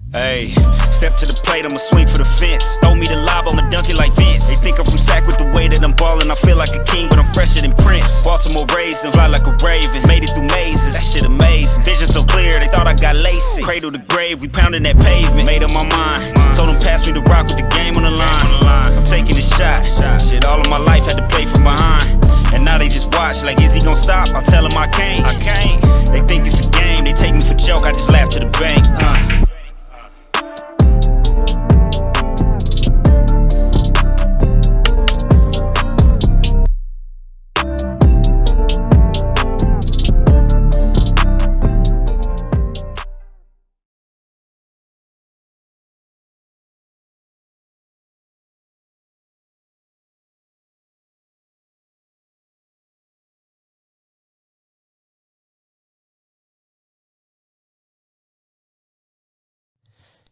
Hey, step to the plate, I'ma swing for the fence. Throw me the lob, I'ma dunk it like Vince. They think I'm from Sac with the way that I'm ballin'. I feel like a king, but I'm fresher than Prince. Baltimore raised and fly like a raven. Made it through mazes, that shit amazing. Vision so clear, they thought I got LASIK. Cradle to grave, we pounding that pavement. Made up my mind, told them pass me the rock with the game on the line. I'm taking a shot. Shit, all of my life had to play from behind. And now they just watch, like, is he gon' stop? I tell them I can't. They think it's a game, they take me for joke, I just laugh to the bank.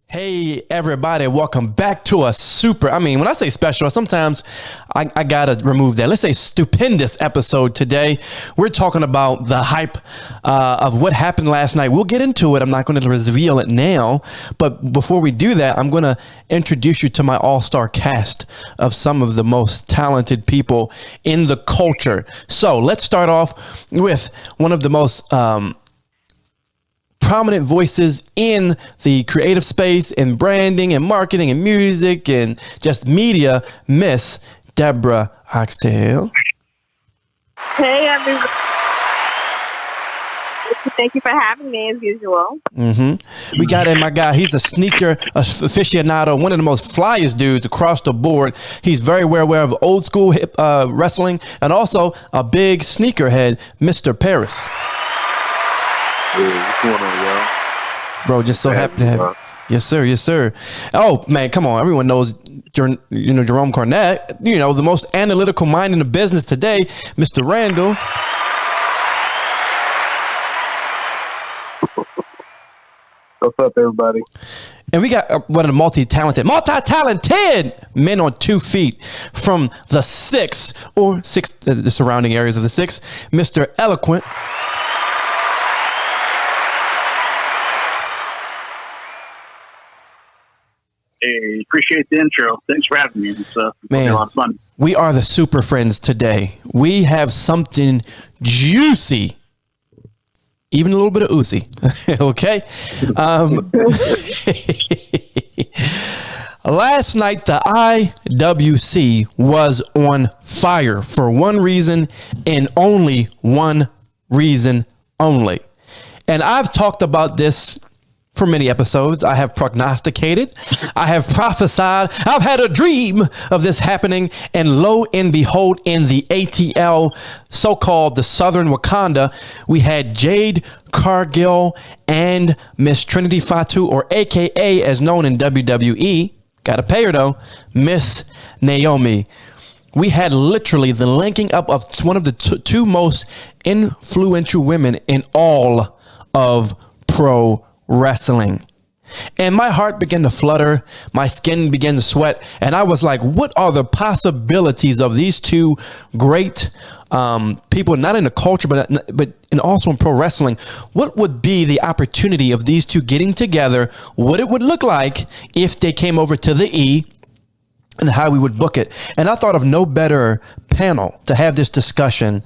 Hey everybody, welcome back to a when I say special, sometimes I gotta remove that. Let's say stupendous episode today. We're talking about the hype of what happened last night. We'll get into it. I'm not going to reveal it now, but before we do that, I'm going to introduce you to my all-star cast of some of the most talented people in the culture. So let's start off with one of the most prominent voices in the creative space, in branding and marketing and music and just media, Miss Deborah Oxtail. Hey, everyone. Thank you for having me, as usual. We got in my guy. He's a sneaker aficionado, one of the most flyest dudes across the board. He's very well aware of old school hip wrestling and also a big sneakerhead, Mr. Paris. What's going on, y'all? Bro, just so happy to have you. Yes, sir. Yes, sir. Oh, man, come on. Everyone knows, Jerome Cornette, the most analytical mind in the business today, Mr. Randall. What's up, everybody? And we got one of the multi-talented men on 2 feet from the the surrounding areas of the six, Mr. Eloquent. Hey, appreciate the intro. Thanks for having me. It's Man, a lot of fun. We are the super friends today. We have something juicy, even a little bit of oozy. Okay. Last night, the IWC was on fire for one reason and only one reason only. And I've talked about this for many episodes. I have prognosticated, I have prophesied, I've had a dream of this happening, and lo and behold, in the ATL, so-called the Southern Wakanda, we had Jade Cargill and Miss Trinity Fatu, or AKA as known in WWE, gotta pay her though, Miss Naomi. We had literally the linking up of one of the two most influential women in all of pro wrestling. And my heart began to flutter, my skin began to sweat, and I was like, what are the possibilities of these two great people, not in the culture, but and also in pro wrestling? What would be the opportunity of these two getting together? What it would look like if they came over to the E, and how we would book it. And I thought of no better panel to have this discussion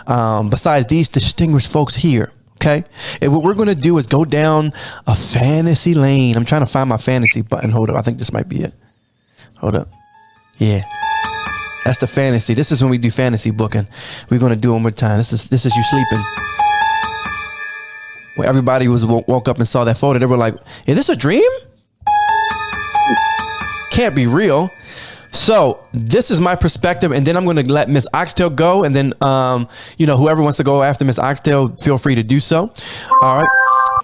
besides these distinguished folks here. Okay. And what we're going to do is go down a fantasy lane. I'm trying to find my fantasy button. Hold up. I think this might be it. Hold up. Yeah. That's the fantasy. This is when we do fantasy booking. We're going to do it one more time. This is you sleeping. When everybody woke up and saw that photo, they were like, is this a dream? Can't be real. So this is my perspective, and then I'm going to let Miss Oxtail go, and then whoever wants to go after Miss Oxtail, feel free to do so. All right,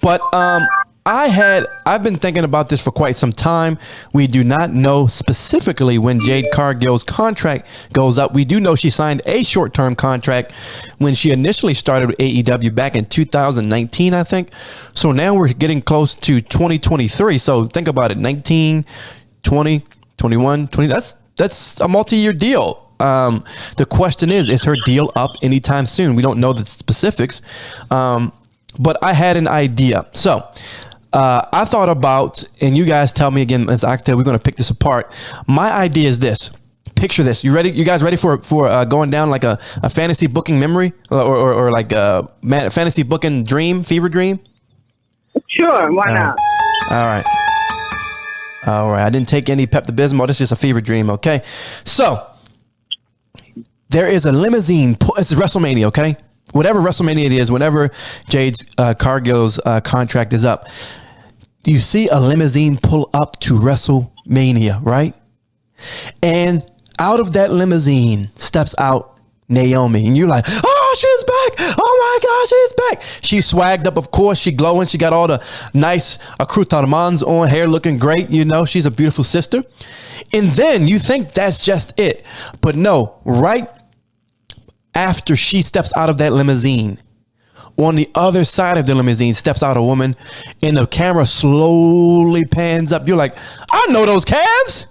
but I've been thinking about this for quite some time. We do not know specifically when Jade Cargill's contract goes up. We do know she signed a short-term contract when she initially started with AEW back in 2019, I think. So now we're getting close to 2023. So think about it, 19, 20. 21, 20, that's a multi-year deal. The question is her deal up anytime soon? We don't know the specifics, but I had an idea. So I thought about, and you guys tell me again, as I tell, we're going to pick this apart. My idea is this. Picture this. You ready? You guys ready for going down like a fantasy booking memory or like a fantasy booking dream, fever dream? Sure, why not? All right. I didn't take any Pepto-Bismol. This is just a fever dream. Okay. So there is a limousine. It's WrestleMania. Okay. Whatever WrestleMania it is, whenever Jade Cargill's contract is up, you see a limousine pull up to WrestleMania, right? And out of that limousine steps out Naomi, and you're like, oh, she's back. Oh my gosh, she's back. She's swagged up, of course. She glowing. She got all the nice accoutrements on, hair looking great. You know, she's a beautiful sister. And then you think that's just it. But no, right after she steps out of that limousine, on the other side of the limousine steps out a woman, and the camera slowly pans up. You're like, I know those calves.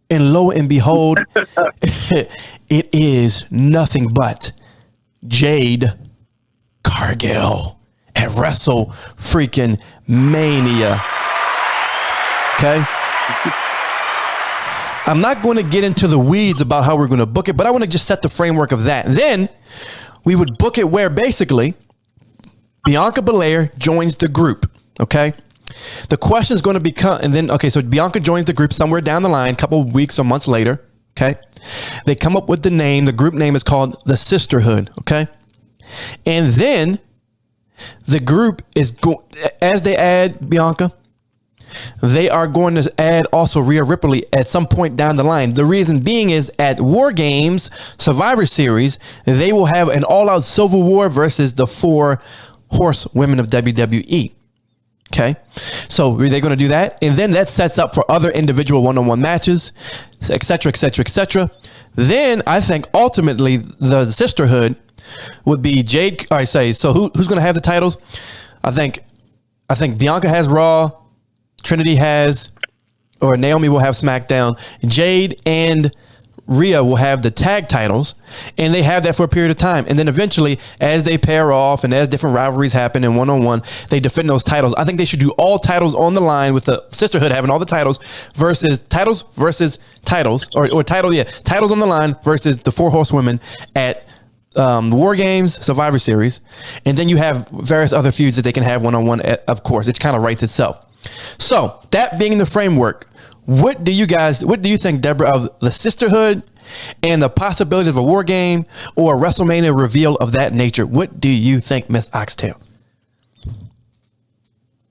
And lo and behold, it is nothing but Jade Cargill at Wrestle freaking Mania. Okay. I'm not going to get into the weeds about how we're going to book it, but I want to just set the framework of that. And then we would book it where basically Bianca Belair joins the group. Okay. The question is going to become, and then, okay, so Bianca joins the group somewhere down the line, a couple of weeks or months later, okay? They come up with the name. The group name is called the Sisterhood, okay? And then the group is, as they add Bianca, they are going to add also Rhea Ripley at some point down the line. The reason being is at War Games Survivor Series, they will have an all-out Civil War versus the 4 horsewomen of WWE. Okay, so they're going to do that, and then that sets up for other individual one-on-one matches, etc., etc., etc. Then I think ultimately the sisterhood would be Jade. All right, so who's going to have the titles? I think Bianca has Raw, Trinity has, or Naomi will have SmackDown. Jade and Rhea will have the tag titles, and they have that for a period of time. And then eventually, as they pair off and as different rivalries happen in one-on-one, they defend those titles. I think they should do all titles on the line with the sisterhood having all the titles versus titles, or titles on the line versus the 4 horsewomen at War Games, Survivor Series. And then you have various other feuds that they can have one-on-one, of course. It kind of writes itself. So that being the framework, what do you think, Deborah, of the sisterhood and the possibilities of a War Game or a WrestleMania reveal of that nature? What do you think, Miss Oxtail?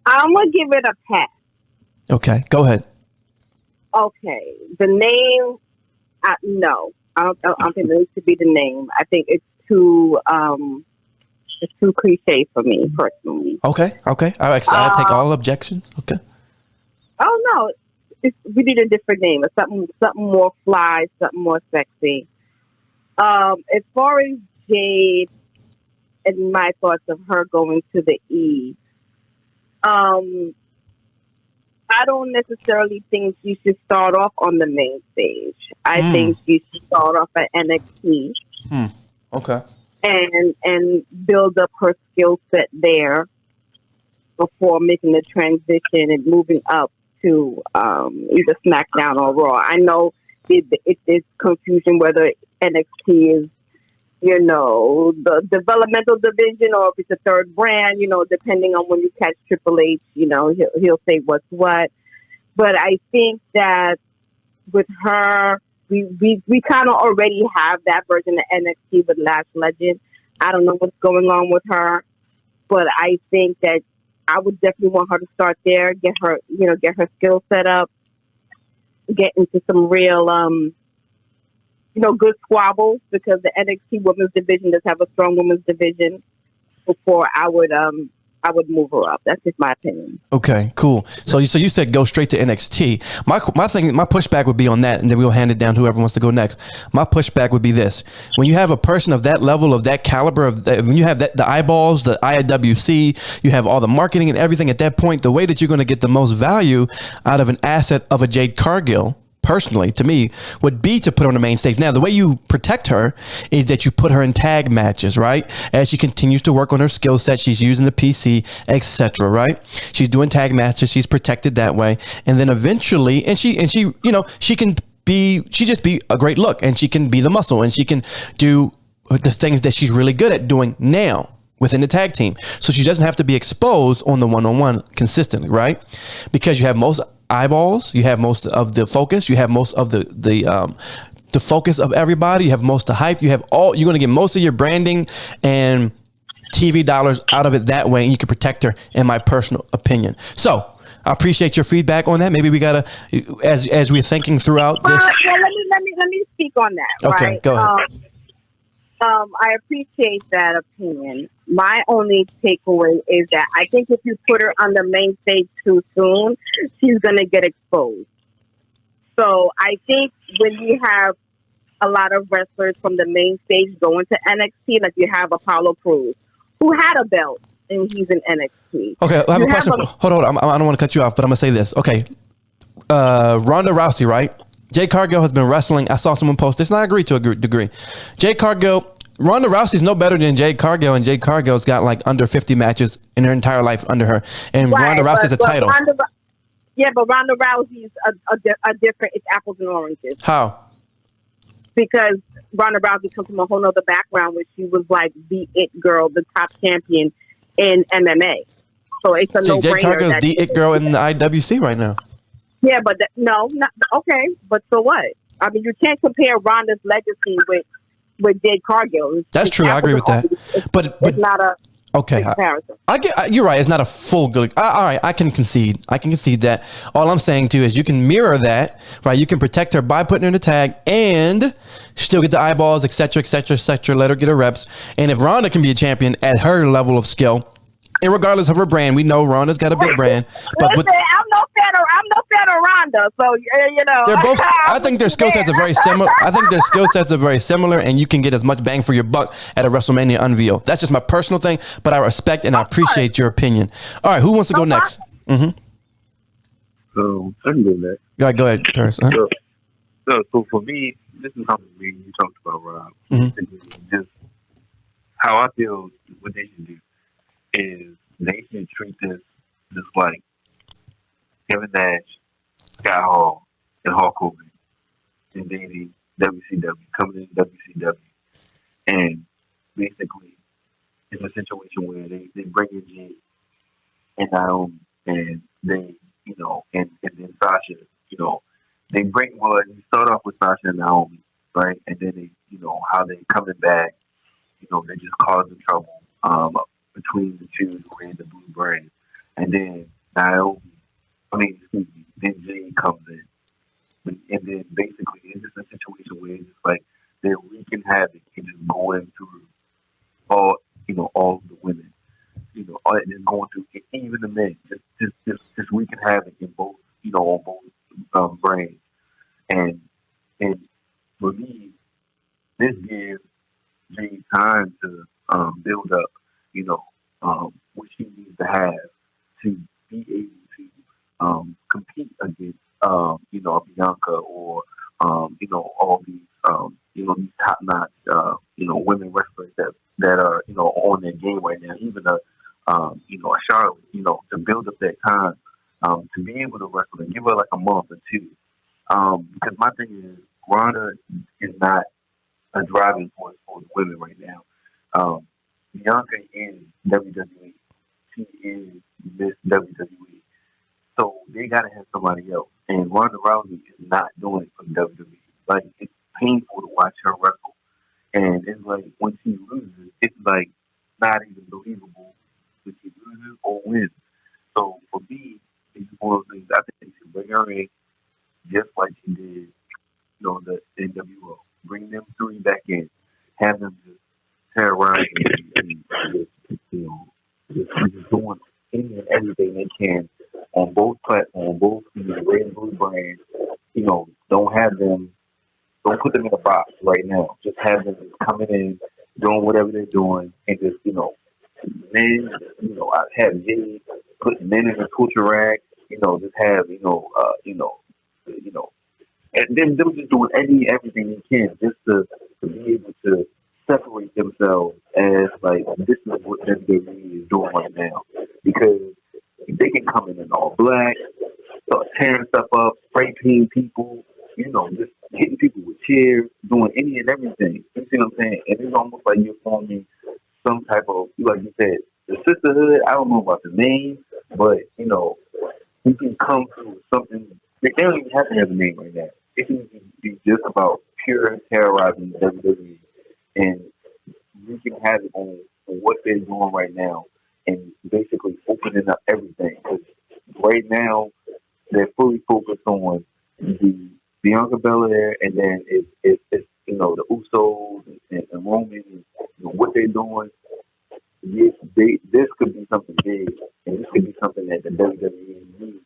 I'm going to give it a pass. Okay, go ahead. Okay. The name, no. I don't think it needs to be the name. I think it's too cliche for me, personally. Okay. I take all objections. Okay. Oh, no. We need a different name, something more fly, something more sexy. As far as Jade and my thoughts of her going to the E, I don't necessarily think you should start off on the main stage. I think you should start off at NXT. Okay. And build up her skill set there before making the transition and moving up to either SmackDown or Raw. I know it's confusion whether NXT is, the developmental division or if it's a third brand, depending on when you catch Triple H, he'll say what's what. But I think that with her, we kind of already have that version of NXT with Lash Legend. I don't know what's going on with her, but I think that I would definitely want her to start there, get her skill set up, get into some real, good squabbles, because the NXT women's division does have a strong women's division before I would move her up. That's just my opinion. Okay, cool. So you said go straight to NXT. My pushback would be on that, and then we'll hand it down to whoever wants to go next. My pushback would be this: when you have a person of that level, of that caliber, when you have the eyeballs, the IWC, you have all the marketing and everything at that point, the way that you're going to get the most value out of an asset of a Jade Cargill, personally, to me, would be to put her on the main stage. Now, the way you protect her is that you put her in tag matches, right? As she continues to work on her skill set, she's using the PC, etc., right? She's doing tag matches. She's protected that way. And then eventually, and she, you know, she just be a great look, and she can be the muscle, and she can do the things that she's really good at doing now within the tag team. So she doesn't have to be exposed on the one-on-one consistently, right? Because you have most eyeballs, you have most of the focus, you have most of the focus of everybody, you have most of the hype, you're going to get most of your branding and TV dollars out of it that way, and you can protect her, in my personal opinion. So I appreciate your feedback on that. Maybe we gotta, as we're thinking throughout this. Well, let me speak on that. Okay, right? go ahead. I appreciate that opinion. My only takeaway is that I think if you put her on the main stage too soon, she's going to get exposed. So I think when you have a lot of wrestlers from the main stage going to NXT, like you have Apollo Crews, who had a belt, and he's in NXT. Okay, I have a question. Hold on. I don't want to cut you off, but I'm going to say this. Okay, Ronda Rousey, right? Jade Cargill has been wrestling. I saw someone post this, and I agree to a degree. Jade Cargill, Ronda Rousey's no better than Jade Cargill, and Jade Cargill's got like under 50 matches in her entire life under her. And right, Ronda Rousey's a title. But Ronda Rousey's a different, it's apples and oranges. How? Because Ronda Rousey comes from a whole other background where she was like the it girl, the top champion in MMA. So it's a no-brainer. Jade Cargill's the it girl in the IWC right now. Yeah, but okay. But so what? I mean, you can't compare Ronda's legacy with Jade Cargill. That's true. I agree with that. But it's not a comparison. I get. You're right. It's not a full good. All right. I can concede. that. All I'm saying too is you can mirror that, right? You can protect her by putting her in the tag and still get the eyeballs, etc., etc., etc. Let her get her reps. And if Ronda can be a champion at her level of skill, and regardless of her brand, we know Ronda's got a big brand. But I'm no fan of Ronda, so you know. They're both. I think their skill sets are very similar. And you can get as much bang for your buck at a WrestleMania unveil. That's just my personal thing, but I respect and I appreciate your opinion. All right, who wants to go next? Mm-hmm. So I can go next. Go ahead, Paris. So for me, this is something you talked about, Rob. Mm-hmm. Just how I feel what they should do is they should treat this just like Kevin Nash, Scott Hall, and Hulk Hogan invading WCW, coming in WCW. And basically, it's a situation where they bring in Jade and Naomi, and they, you know, and then Sasha, you know, they start off with Sasha and Naomi, right? And then they, you know, how they coming back, you know, they just causing trouble between the two who ran the blue brand. And then then Jade comes in. And then basically it's just a situation where it's just like they're wreaking havoc and just going through all the women. You know, and then going through even the men, just wreaking havoc in both, you know, on both brands. And for me, this gives Jade time to build up, you know, what she needs to have to be able to compete against, you know, Bianca or, you know, all these, you know, these top-notch, you know, women wrestlers that are, you know, on their game right now. Even you know, a Charlotte, you know, to build up that time, to be able to wrestle and give her like a month or two. Because my thing is, Ronda is not a driving force for the women right now. Bianca is WWE. She is Miss WWE. So they got to have somebody else. And Ronda Rousey is not doing it for WWE. Like, it's painful to watch her wrestle. And it's like, when she loses, it's like not even believable when she loses or wins. So for me, it's one of those things I think they should bring her in just like she did, you know, the NWO. Bring them three back in. Have them just terrorize and just, you know, just doing any and everything they can on both platforms, both, you know, red and blue brands. You know, don't put them in a box right now. Just have them coming in, doing whatever they're doing, and just, you know, men, you know, I have Jade put men in the culture rack, you know, just have, you know, and then them just doing everything they can just to be able to separate themselves as like this is what WWE is doing right now, because they can come in all black, start tearing stuff up, spray painting people, just hitting people with chairs, doing any and everything. You see what I'm saying? And it's almost like you're forming some type of, like you said, the sisterhood. I don't know about the name, but you can come to something. They don't even have to have a name right now. It can be just about pure terrorizing WWE, and we can have it on what they're doing right now, and basically opening up everything. Because right now they're fully focused on the Bianca Belair, and then it's the Usos and Roman, and what they're doing. Yes, this could be something big, and this could be something that the WWE needs,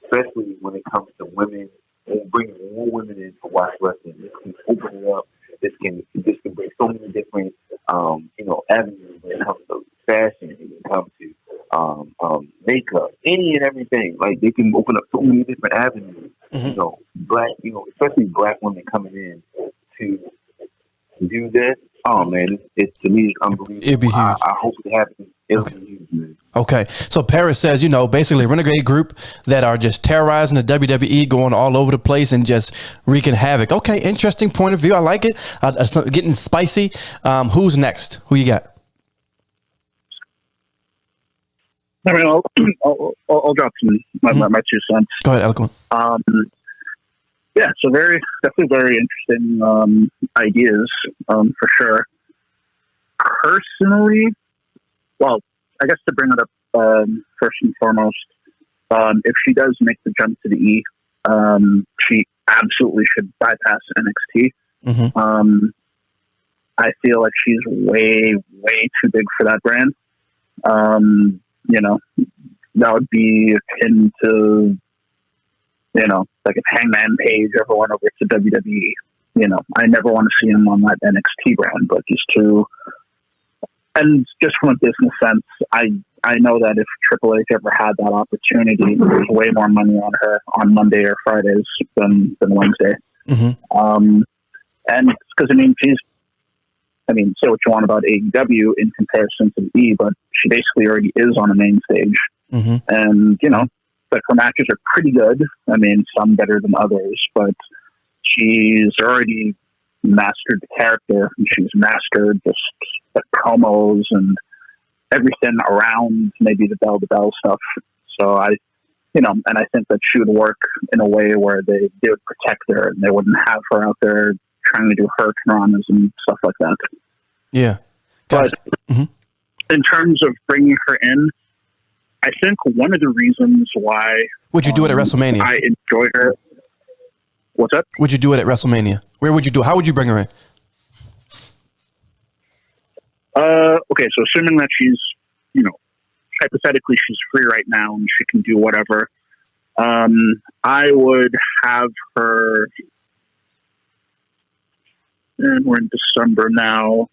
especially when it comes to women, and bringing more women in to watch wrestling. This can open it up. This can bring so many different avenues when it comes to fashion, when it comes to makeup, any and everything. Like they can open up so many different avenues. Black, especially black women coming in to do this. Oh man, it's to me it's unbelievable. It'd be huge. I hope it happens. It'll be huge, man. Okay, so Paris says, basically a renegade group that are just terrorizing the WWE, going all over the place and just wreaking havoc. Okay, interesting point of view. I like it. Getting spicy. Who's next? Who you got? I mean, I'll drop my 2 cents. Go ahead, Eloquent. Yeah, so definitely very interesting ideas, for sure. Personally, well, I guess to bring it up first and foremost, if she does make the jump to the E, she absolutely should bypass NXT. Mm-hmm. I feel like she's way, way too big for that brand. That would be akin to, like if Hangman Page ever went over to WWE. I never want to see him on that NXT brand, but and just from a business sense, I know that if Triple H ever had that opportunity, there's way more money on her on Monday or Fridays than Wednesday. Mm-hmm. And because say what you want about AEW in comparison to the E, but she basically already is on a main stage. Mm-hmm. And, but her matches are pretty good. Some better than others, but she's already mastered the character, and she's mastered just the promos and everything around maybe the bell-to-bell stuff. So and I think that she would work in a way where they would protect her and they wouldn't have her out there trying to do hurricanranas and stuff like that. Yeah. Gotcha. But in terms of bringing her in, I think one of the reasons why would you do it at WrestleMania? I enjoy her. What's up? Would you do it at WrestleMania? Where would you do it? How would you bring her in? Okay, so assuming that she's, hypothetically she's free right now and she can do whatever, I would have her, and we're in December now.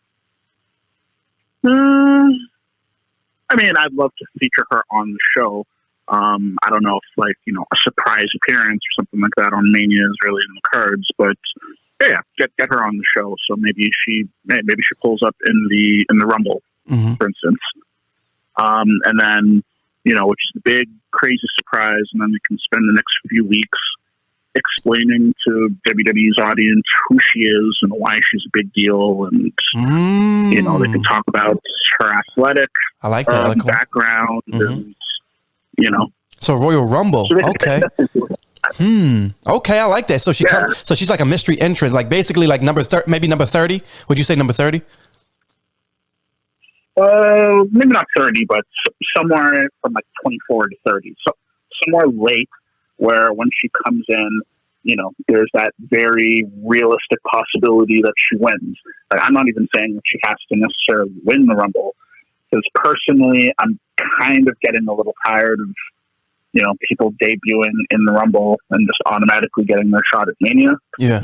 I'd love to feature her on the show. I don't know if a surprise appearance or something like that on Mania is really in the cards, but yeah, get her on the show. So maybe she pulls up in the Rumble, mm-hmm. for instance. And then, which is the big crazy surprise, and then we can spend the next few weeks explaining to WWE's audience who she is and why she's a big deal, and they can talk about her athletic background, mm-hmm. and So Royal Rumble, okay. Okay, I like that. So so she's like a mystery entrant, like basically like maybe number 30. Would you say number 30? Maybe not 30, but somewhere from like 24 to 30. So somewhere late, where when she comes in, there's that very realistic possibility that she wins. Like, I'm not even saying that she has to necessarily win the Rumble, because personally, I'm kind of getting a little tired of, people debuting in the Rumble and just automatically getting their shot at Mania. Yeah.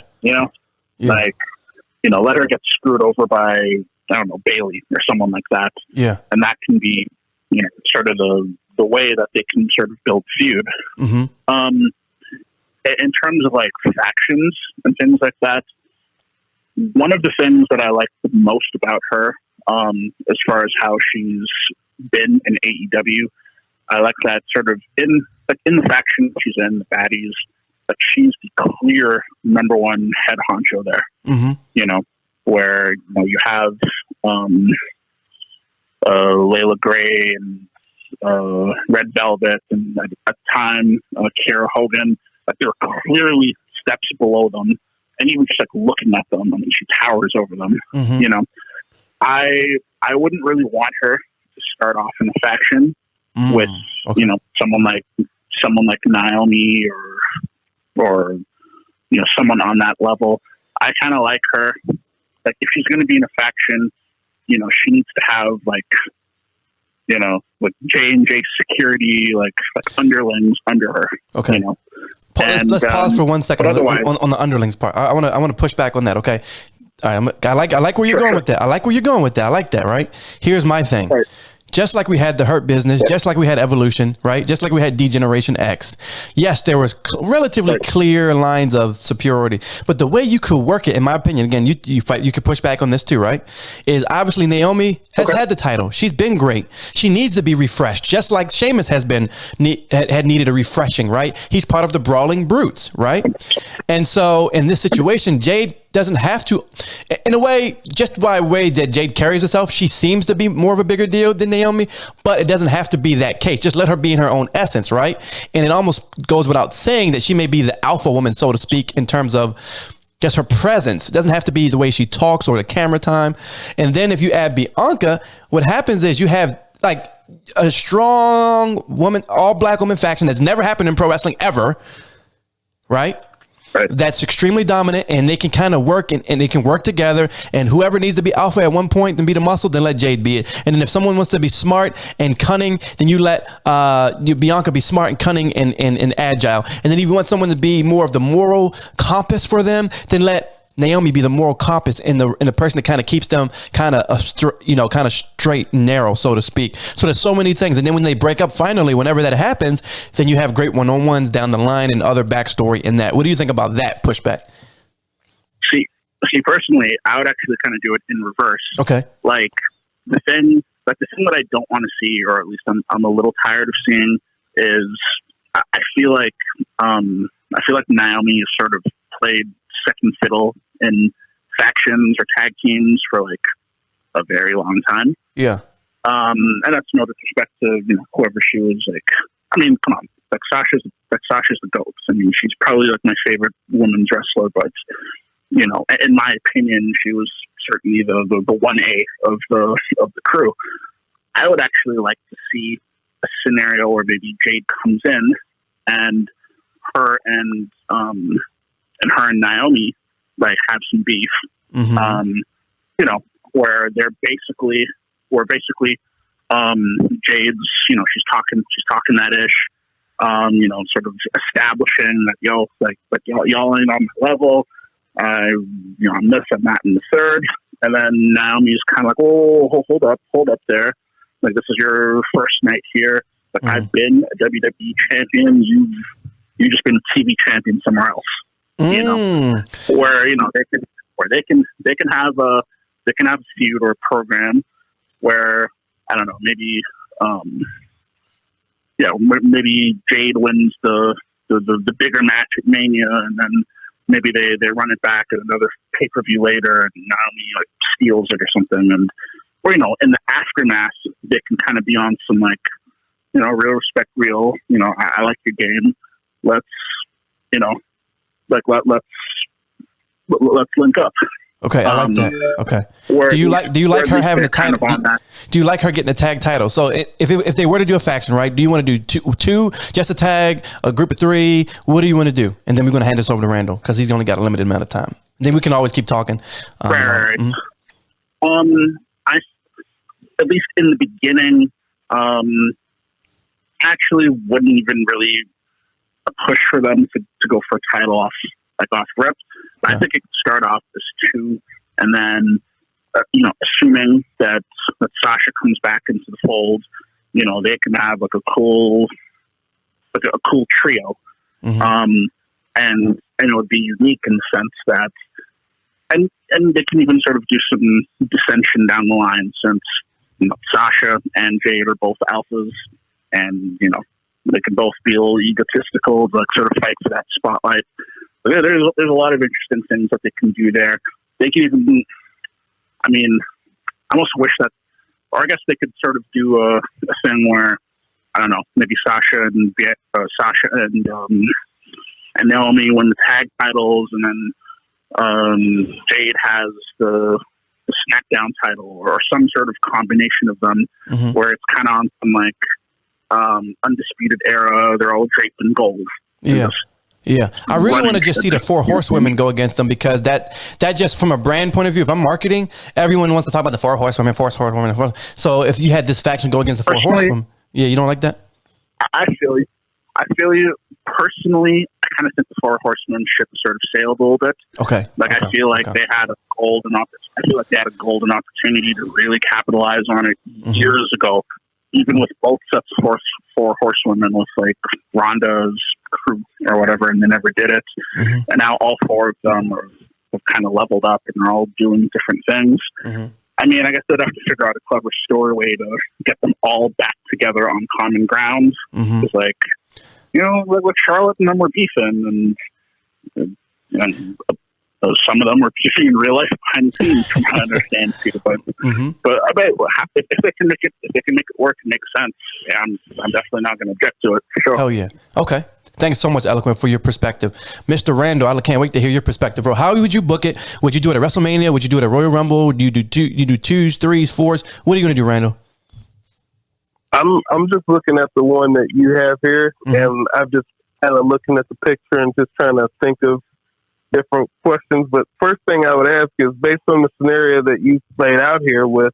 Let her get screwed over by, I don't know, Bailey or someone like that. Yeah. And that can be, sort of the way that they can sort of build feud. Mm-hmm. in terms of like factions and things like that, one of the things that I like the most about her, as far as how she's been in AEW, I like that sort of in the faction she's in, the baddies, that she's the clear number one head honcho there. Mm-hmm. You know, where you have Layla Gray and Red Velvet, and at the time Kiera Hogan, like they're clearly steps below them, and even just like looking at them, I mean, she towers over them. Mm-hmm. You know, I wouldn't really want her to start off in a faction with someone like Naomi or someone on that level. I kind of like her. Like if she's going to be in a faction, she needs to have like J&J security, like underlings under her. Okay. Let's pause for 1 second on the underlings part. I want to push back on that. Okay. All right. I like where you're going with that. I like that. Right. Here's my thing. Right. Just like we had the Hurt Business, just like we had Evolution, right? Just like we had D-Generation X. Yes, there was relatively clear lines of superiority, but the way you could work it, in my opinion, again, you could push back on this too, right? Is obviously Naomi has had the title. She's been great. She needs to be refreshed, just like Sheamus has been had needed a refreshing, right? He's part of the Brawling Brutes, right? And so in this situation, Jade doesn't have to, in a way, just by the way that Jade carries herself, she seems to be more of a bigger deal than Naomi, but it doesn't have to be that case. Just let her be in her own essence, right? And it almost goes without saying that she may be the alpha woman, so to speak, in terms of just her presence. It doesn't have to be the way she talks or the camera time. And then if you add Bianca, what happens is you have like a strong woman, all black woman faction that's never happened in pro wrestling ever, right? Right. That's extremely dominant, and they can kind of work and they can work together. And whoever needs to be alpha at one point and be the muscle, then let Jade be it. And then if someone wants to be smart and cunning, then you let Bianca be smart and cunning and agile. And then if you want someone to be more of the moral compass for them, then let Naomi be the moral compass in the person that kind of keeps them kind of straight and narrow, so to speak. So there's so many things, and then when they break up finally, whenever that happens, then you have great one-on-ones down the line and other backstory in that. What do you think about that pushback? See, personally, I would actually kind of do it in reverse. Okay. Like the thing that I don't want to see, or at least I'm a little tired of seeing, is I feel like Naomi is sort of played second fiddle in factions or tag teams for like a very long time. Yeah. And that's no disrespect to whoever she was. Like, I mean, come on, like Sasha's the GOAT. I mean, she's probably like my favorite women's wrestler, but in my opinion, she was certainly the 1A of the crew. I would actually like to see a scenario where maybe Jade comes in and her and Naomi like have some beef. Mm-hmm. Where where Jade's, she's talking that ish, sort of establishing that y'all ain't on my level. I'm this and that and the third. And then Naomi's kind of like, oh, hold up there. Like, this is your first night here. Like, mm-hmm. I've been a WWE champion. You've just been a TV champion somewhere else. Where they can have a feud or a program where, I don't know, maybe Jade wins the bigger match at Mania, and then maybe they run it back at another pay-per-view later, and Naomi like steals it or something, and or in the aftermath they can kind of be on some like real respect, I like your game, let's link up. Okay, I like that. Okay. Do you like her having a tag? Do you like her getting a tag title? So if they were to do a faction, right? Do you want to do two, just a tag, a group of three? What do you want to do? And then we're going to hand this over to Randall because he's only got a limited amount of time. Then we can always keep talking. Right. Mm-hmm. I at least in the beginning, actually wouldn't even really push for them to go for a title off rip. Yeah. I think it could start off as two, and then assuming that Sasha comes back into the fold, they can have like a cool trio. Mm-hmm. and it would be unique in the sense that, and they can even sort of do some dissension down the line, since Sasha and Jade are both alphas, and they can both be a little egotistical, like sort of fight for that spotlight. But yeah, there's a lot of interesting things that they can do there. They can even, I almost wish that, or I guess they could sort of do a thing where, I don't know, maybe Sasha and Naomi win the tag titles, and then Jade has the SmackDown title, or some sort of combination of them, where it's kind of on some like Undisputed Era. They're all draped in gold. Yeah. Yeah, I really want to just see the 4 horsewomen go against them, because that just from a brand point of view, if I'm marketing, everyone wants to talk about the 4 horsewomen, 4 horsewomen. So if you had this faction go against the 4 horsewomen, you don't like that? I feel you. Personally, I kind of think the 4 horsemen ship sort of sailed a little bit. Okay. I feel like they had a golden opportunity to really capitalize on it years ago, even with both sets of 4 horsewomen, with like Ronda's crew or whatever, and they never did it. And now all 4 of them have kind of leveled up, and they're all doing different things. I guess they'd have to figure out a clever story way to get them all back together on common ground. It's like, with Charlotte and them were beefing, and some of them were beefing in real life behind the scenes, from what I understand too. But I bet if they can make it work and make sense, I'm definitely not going to object to it, for sure. Oh yeah. Okay. Thanks so much, Eloquent, for your perspective. Mr. Randall, I can't wait to hear your perspective, bro. How would you book it? Would you do it at WrestleMania? Would you do it at Royal Rumble? Would you do 2s, 3s, 4s? What are you going to do, Randall? I'm just looking at the one that you have here, and I'm just kind of looking at the picture and just trying to think of different questions. But first thing I would ask is, based on the scenario that you laid out here with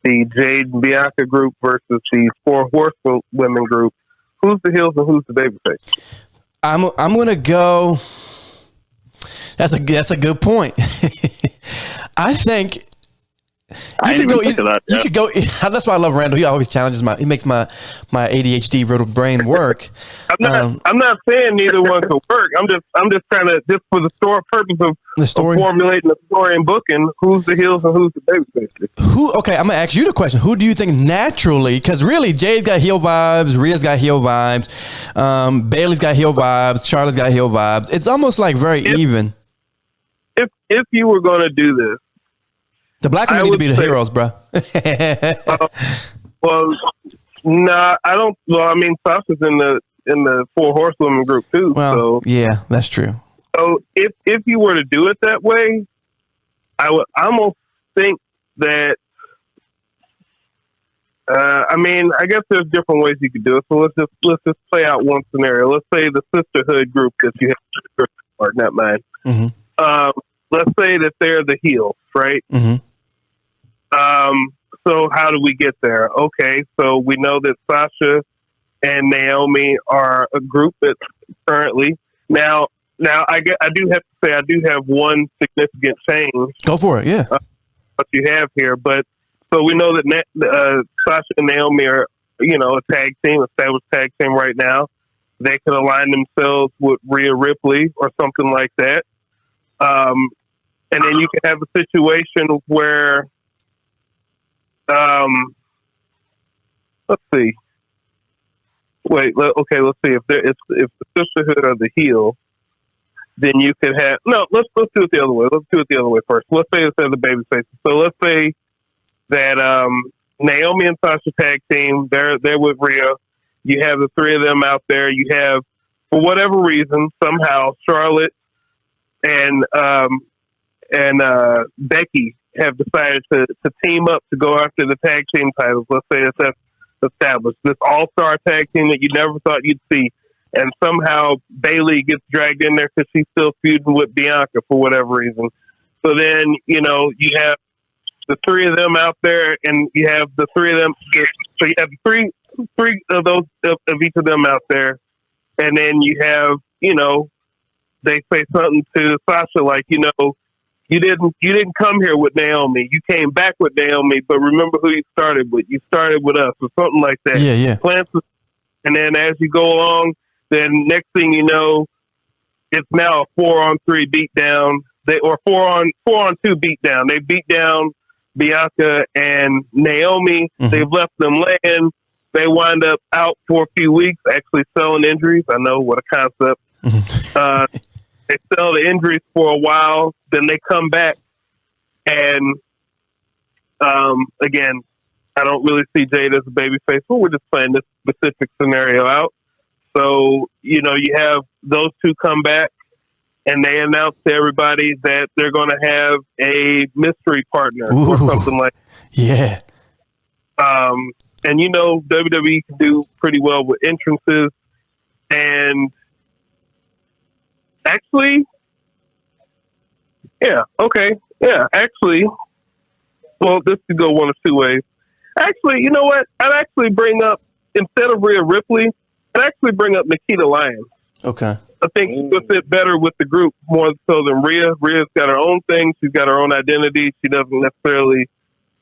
the Jade and Bianca group versus the 4 horsewomen group, who's the heels and who's the babyface? I'm gonna go. That's a good point. I think you could go. That's why I love Randall. He always challenges he makes my ADHD riddled brain work. I'm not saying neither one could work. I'm just trying to, just for the purpose of formulating the story and booking, who's the heels and who's the babyface. Okay, I'm gonna ask you the question. Who do you think naturally? Because really, Jade's got heel vibes, Rhea's got heel vibes, Bailey's got heel vibes, Charlotte's got heel vibes. It's almost like very even. If you were going to do this, the black women need to be the heroes, bro. I don't. Well, Sasha's in the 4 horsewomen group too. Well, so yeah, that's true. So if you were to do it that way, I would almost think that. I guess there's different ways you could do it. So let's just play out one scenario. Let's say the sisterhood group that you have, or not mine. Let's say that they're the heels, right? So how do we get there? Okay, so we know that Sasha and Naomi are a group that's currently now. I do have to say I do have one significant change. Go for it, yeah. What you have here, but so we know that Sasha and Naomi are a tag team, established tag team right now. They could align themselves with Rhea Ripley or something like that, and then you can have a situation where. Let's see. Wait. Okay. Let's see. If the sisterhood are the heel, then you could have no. Let's do it the other way. Let's do it the other way first. Let's say it's the baby faces. So let's say that Naomi and Sasha tag team. They're with Rhea. You have the 3 of them out there. You have, for whatever reason, somehow Charlotte and Becky have decided to team up to go after the tag team titles. Let's say that's established. This all-star tag team that you never thought you'd see. And somehow Bailey gets dragged in there because she's still feuding with Bianca for whatever reason. So then, you have the 3 of them out there, and you have the 3 of them. So you have three of those of each of them out there. And then you have, they say something to Sasha like, you didn't come here with Naomi. You came back with Naomi, but remember who you started with. You started with us, or something like that. Yeah. And then as you go along, then next thing you know, it's now a 4-on-3 beatdown. Or 4-on-2 beatdown. They beat down Bianca and Naomi. Mm-hmm. They've left them laying. They wind up out for a few weeks, actually selling injuries. I know, what a concept. Mm-hmm. They sell the injuries for a while, then they come back, and again, I don't really see Jade as a babyface, but we're just playing this specific scenario out. So, you have those two come back, and they announce to everybody that they're going to have a mystery partner or something like that. Yeah. And WWE can do pretty well with entrances, and actually, well, this could go one of two ways. Actually, you know what? I'd actually bring up, instead of Rhea Ripley, I'd actually bring up Nikita Lyons. Okay. I think she would fit better with the group more so than Rhea. Rhea's got her own thing. She's got her own identity. She doesn't necessarily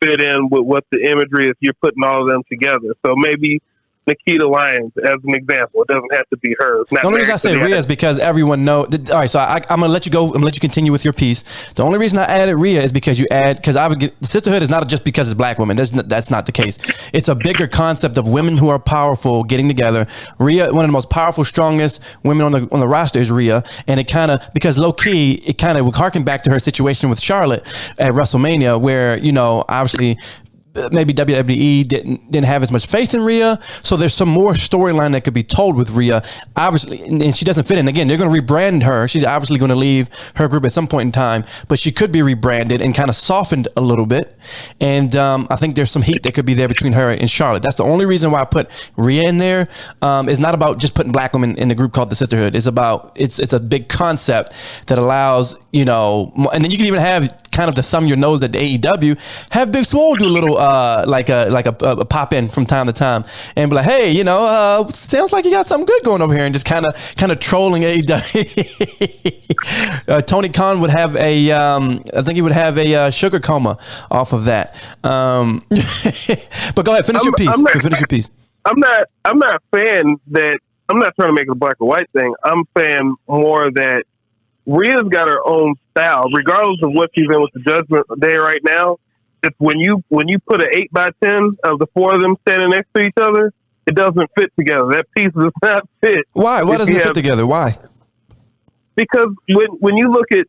fit in with what the imagery is. You're putting all of them together. So maybe Nikita Lyons as an example. It doesn't have to be her. The only reason I say Rhea is because everyone knows. All right, so I'm going to let you go. I'm going to let you continue with your piece. The only reason I added Rhea is because the sisterhood is not just because it's black women. That's not the case. It's a bigger concept of women who are powerful getting together. Rhea, one of the most powerful, strongest women on the roster is Rhea, and it kind of, because low key, it kind of would harken back to her situation with Charlotte at WrestleMania, where obviously, maybe WWE didn't have as much faith in Rhea, so there's some more storyline that could be told with Rhea, obviously, and she doesn't fit in. Again, they're going to rebrand her. She's obviously going to leave her group at some point in time, but she could be rebranded and kind of softened a little bit, and I think there's some heat that could be there between her and Charlotte. That's the only reason why I put Rhea in there. It's not about just putting black women in the group called the Sisterhood. It's about, it's a big concept that allows, and then you can even have kind of to thumb your nose at the AEW, have Big Swole do a little like a pop in from time to time and be like, hey, sounds like you got something good going over here, and just kind of trolling AEW. Tony Khan would have I think he would have a sugar coma off of that. But go ahead, finish your piece. I'm not saying that. I'm not trying to make it a black or white thing. I'm saying more that Rhea's got her own style, regardless of what she's in with the Judgment Day right now. If when you put an 8x10 of the four of them standing next to each other, it doesn't fit together. That piece does not fit. Why? Why doesn't it fit together? Why? Because when you look at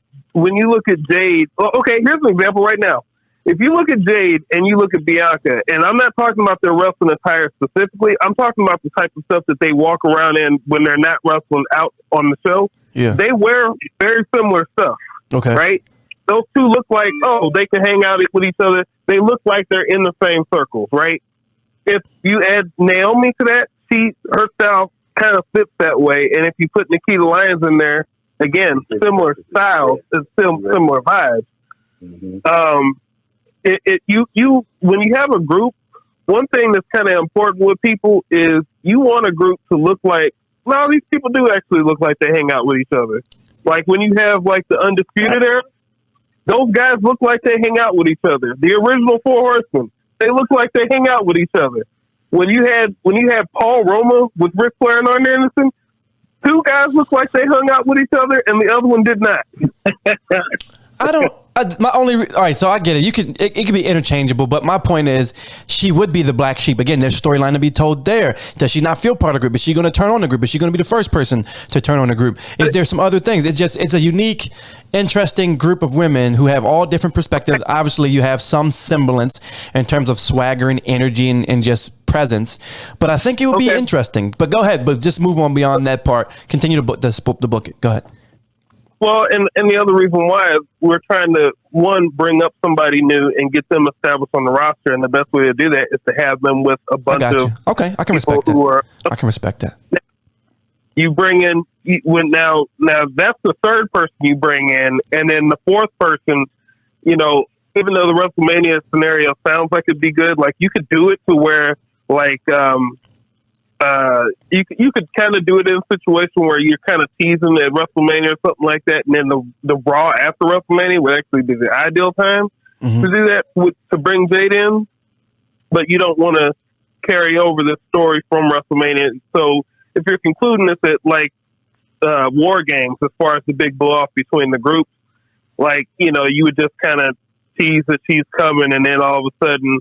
Jade, okay, here's an example right now. If you look at Jade and you look at Bianca, and I'm not talking about their wrestling attire specifically, I'm talking about the type of stuff that they walk around in when they're not wrestling out on the show. Yeah. They wear very similar stuff. Okay. Right? Those two look like, they can hang out with each other. They look like they're in the same circles, right? If you add Naomi to that, her style kind of fits that way. And if you put Nikita Lyons in there, again, similar styles, similar vibes. Mm-hmm. When you have a group, one thing that's kind of important with people is you want a group to look like, no, these people do actually look like they hang out with each other. Like when you have like the Undisputed Era, those guys look like they hang out with each other. The original Four Horsemen, they look like they hang out with each other. When you had Paul Roma with Ric Flair and Arn Anderson, two guys look like they hung out with each other, and the other one did not. All right, so I get it. It could be interchangeable, but my point is she would be the black sheep. Again, there's storyline to be told there. Does she not feel part of the group? Is she going to turn on the group? Is she going to be the first person to turn on the group? Is there some other things? It's a unique, interesting group of women who have all different perspectives. Obviously, you have some semblance in terms of swagger and energy and just presence, but I think it would be interesting. But go ahead, but just move on beyond that part. Continue to book it. Go ahead. Well, and the other reason why is we're trying to, one, bring up somebody new and get them established on the roster, and the best way to do that is to have them with a bunch of okay. I can respect that. I can respect that. You bring in now that's the third person you bring in, and then the fourth person, even though the WrestleMania scenario sounds like it'd be good, like you could do it to where like you could kind of do it in a situation where you're kind of teasing at WrestleMania or something like that, and then the Raw after WrestleMania would actually be the ideal time to do that to bring Jade in, but you don't want to carry over this story from WrestleMania. So if you're concluding this at like War Games as far as the big blow off between the groups. Like, you know, you would just kind of tease that she's coming, and then all of a sudden,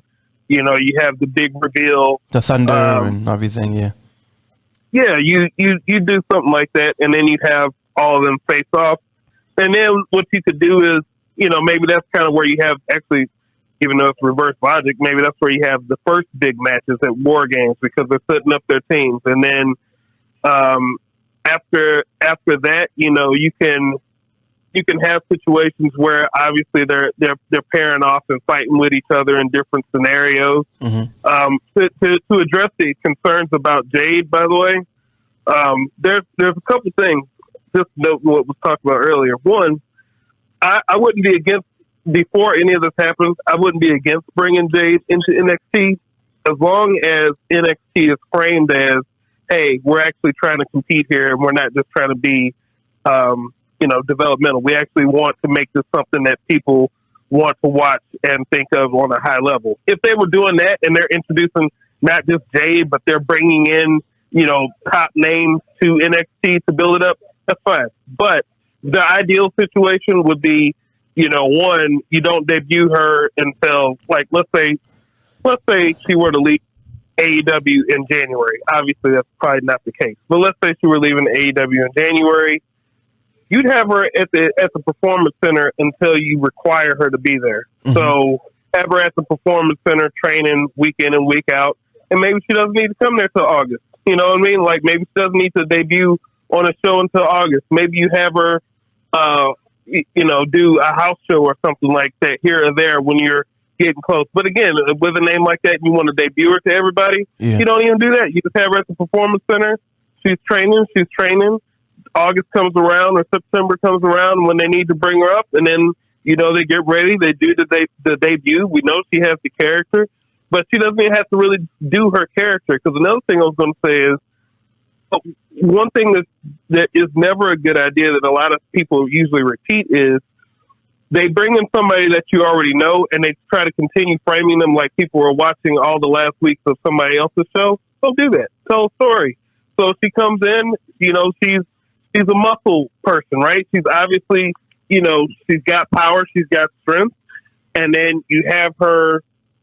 you know, you have the big reveal. The thunder and everything, yeah. Yeah, you do something like that, and then you'd have all of them face off. And then what you could do is, you know, maybe that's kind of where you have actually, even though it's reverse logic, maybe that's where you have the first big matches at War Games because they're setting up their teams. And then after that, you know, you can have situations where obviously they're pairing off and fighting with each other in different scenarios. Mm-hmm. To address the concerns about Jade, by the way, there's a couple things. Just note what was talked about earlier. One, I wouldn't be against, before any of this happens, I wouldn't be against bringing Jade into NXT as long as NXT is framed as, hey, we're actually trying to compete here and we're not just trying to be, you know, developmental. We actually want to make this something that people want to watch and think of on a high level. If they were doing that and they're introducing not just Jade, but they're bringing in, you know, top names to NXT to build it up, that's fine. But the ideal situation would be, you know, one, you don't debut her until, like, let's say she were to leave AEW in January. Obviously, that's probably not the case. But let's say she were leaving AEW in January. You'd have her at the Performance Center until you require her to be there. Mm-hmm. So have her at the Performance Center training week in and week out. And maybe she doesn't need to come there till August. You know what I mean? Like, maybe she doesn't need to debut on a show until August. Maybe you have her, you know, do a house show or something like that here or there when you're getting close. But again, with a name like that, you want to debut her to everybody. Yeah. You don't even do that. You just have her at the Performance Center. She's training. August comes around or September comes around when they need to bring her up, and then, you know, they get ready. They do the debut. We know she has the character, but she doesn't even have to really do her character. Because another thing I was going to say is, one thing that is never a good idea that a lot of people usually repeat is they bring in somebody that you already know and they try to continue framing them like people were watching all the last weeks of somebody else's show. Don't do that. Tell a story. So she comes in, you know, she's a muscle person, right? She's obviously, you know, she's got power, she's got strength, and then you have her,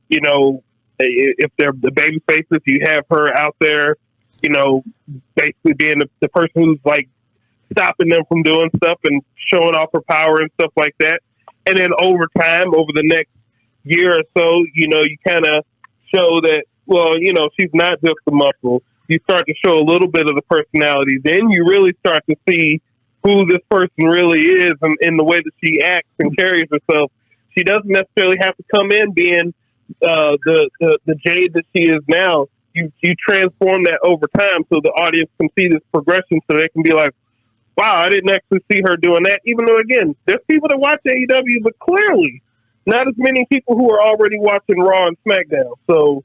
you know, if they're the baby faces, you have her out there, you know, basically being the person who's like stopping them from doing stuff and showing off her power and stuff like that. And then over time, over the next year or so, you know, you kind of show that, well, you know, she's not just the muscle. You start to show a little bit of the personality. Then you really start to see who this person really is and in the way that she acts and carries herself. She doesn't necessarily have to come in being the Jade that she is now. You transform that over time so the audience can see this progression, so they can be like, wow, I didn't actually see her doing that. Even though, again, there's people that watch AEW, but clearly not as many people who are already watching Raw and SmackDown. So,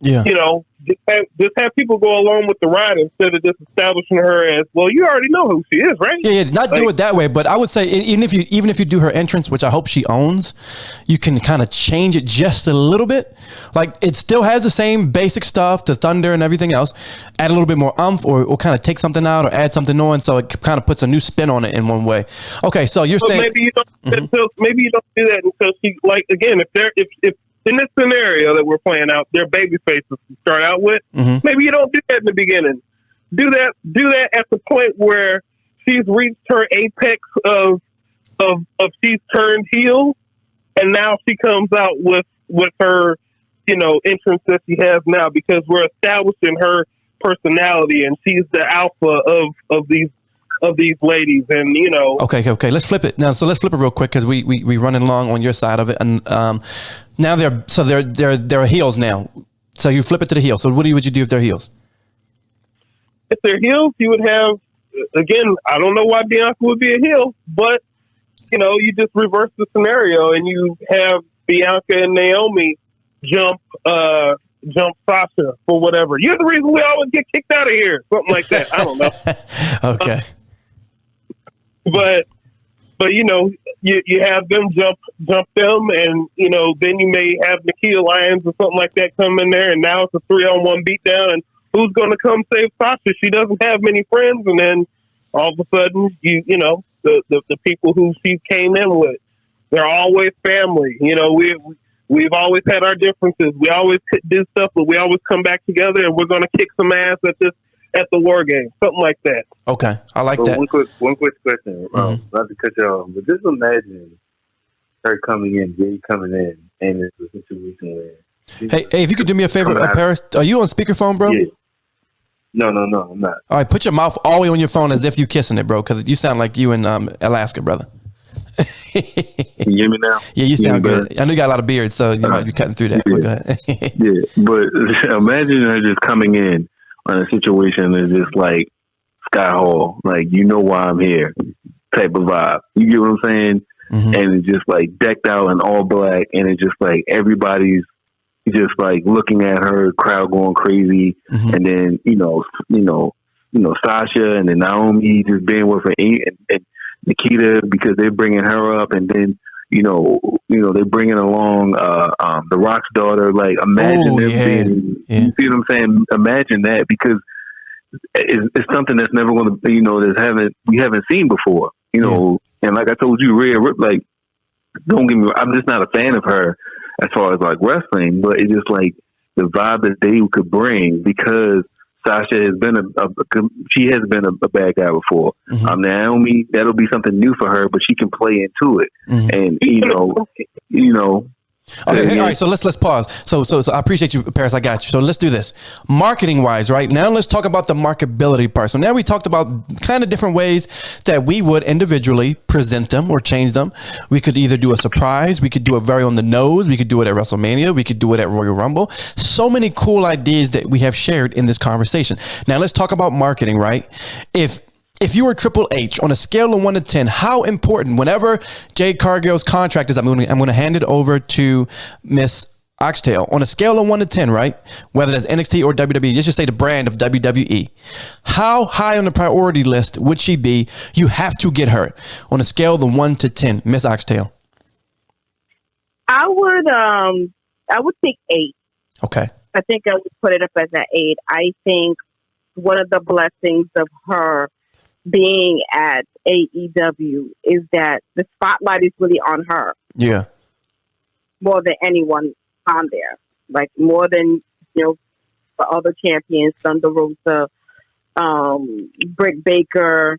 you know, just have people go along with the ride instead of just establishing her as, well, you already know who she is, right? Yeah, not like, do it that way. But I would say even if you do her entrance, which I hope she owns, you can kind of change it just a little bit. Like, it still has the same basic stuff, the thunder and everything else. Add a little bit more oomph, or kind of take something out, or add something on, so it kind of puts a new spin on it in one way. Okay, so you're saying maybe you don't maybe you don't do that until she, like, again, if in this scenario that we're playing out, they're baby faces to start out with. Mm-hmm. Maybe you don't do that in the beginning. Do that at the point where she's reached her apex of she's turned heel, and now she comes out with her, you know, entrance that she has now, because we're establishing her personality and she's the alpha of these ladies, and you know. Okay. Let's flip it now. So let's flip it real quick because we running along on your side of it, and now they're heels now. So you flip it to the heel. So what would you do if they're heels? If they're heels, you would have, again, I don't know why Bianca would be a heel, but you know, you just reverse the scenario and you have Bianca and Naomi jump Sasha for whatever. You're the reason we always get kicked out of here. Something like that. I don't know. Okay. But you know, you have them jump them, and you know, then you may have Nikita Lyons or something like that come in there, and now it's a 3-on-1 beatdown, and who's going to come save Sasha? She doesn't have many friends, and then all of a sudden, you know, the people who she came in with, they're always family. You know, we've always had our differences. We always do stuff, but we always come back together, and we're going to kick some ass at the War Game, something like that. Okay, I like that. One quick question, not to cut you off, but just imagine her coming in, Jade coming in, and it's a situation where. Hey, if you could do me a favor, Paris, are you on speakerphone, bro? Yeah. No, I'm not. All right, put your mouth all the way on your phone as if you kissing it, bro, because you sound like you in Alaska, brother. Can you hear me now? Yeah, you sound good. I know you got a lot of beard, so you might be cutting through that. Yeah. But go ahead. Yeah, but imagine her just coming in on a situation that's just like Sky Hall, like, you know why I'm here type of vibe. You get what I'm saying? Mm-hmm. And it's just like decked out in all black, and it's just like everybody's just like looking at her, crowd going crazy, Mm-hmm. and then you know Sasha and then Naomi just being with her and Nikita because they're bringing her up, and then you know they're bringing along the Rock's daughter. Like, imagine them being, you see what I'm saying? Imagine that, because it's something that's never going to we haven't seen before. You know, and like I told you, Rhea Rip, like, don't get me wrong, I'm just not a fan of her as far as like wrestling, but it's just like the vibe that they could bring, because Sasha has been a bad guy before. Mm-hmm. Naomi, that'll be something new for her, but she can play into it. Mm-hmm. And you know. Okay, all right. So let's pause. So I appreciate you, Paris. I got you. So let's do this. Marketing wise, right now, let's talk about the marketability part. So now we talked about kind of different ways that we would individually present them or change them. We could either do a surprise. We could do it very on the nose. We could do it at WrestleMania. We could do it at Royal Rumble. So many cool ideas that we have shared in this conversation. Now let's talk about marketing, right? If you were Triple H, on a scale of 1 to 10, how important, whenever Jade Cargill's contract is, I'm going to hand it over to Miss Oxtail. On a scale of 1 to 10, right? Whether that's NXT or WWE, let's just say the brand of WWE. How high on the priority list would she be? You have to get her on a scale of 1 to 10, Miss Oxtail. I would take 8. Okay. I think I would put it up as an 8. I think one of the blessings of her being at AEW is that the spotlight is really on her. Yeah. More than anyone on there. Like, more than, the other champions, Thunder Rosa, Britt Baker,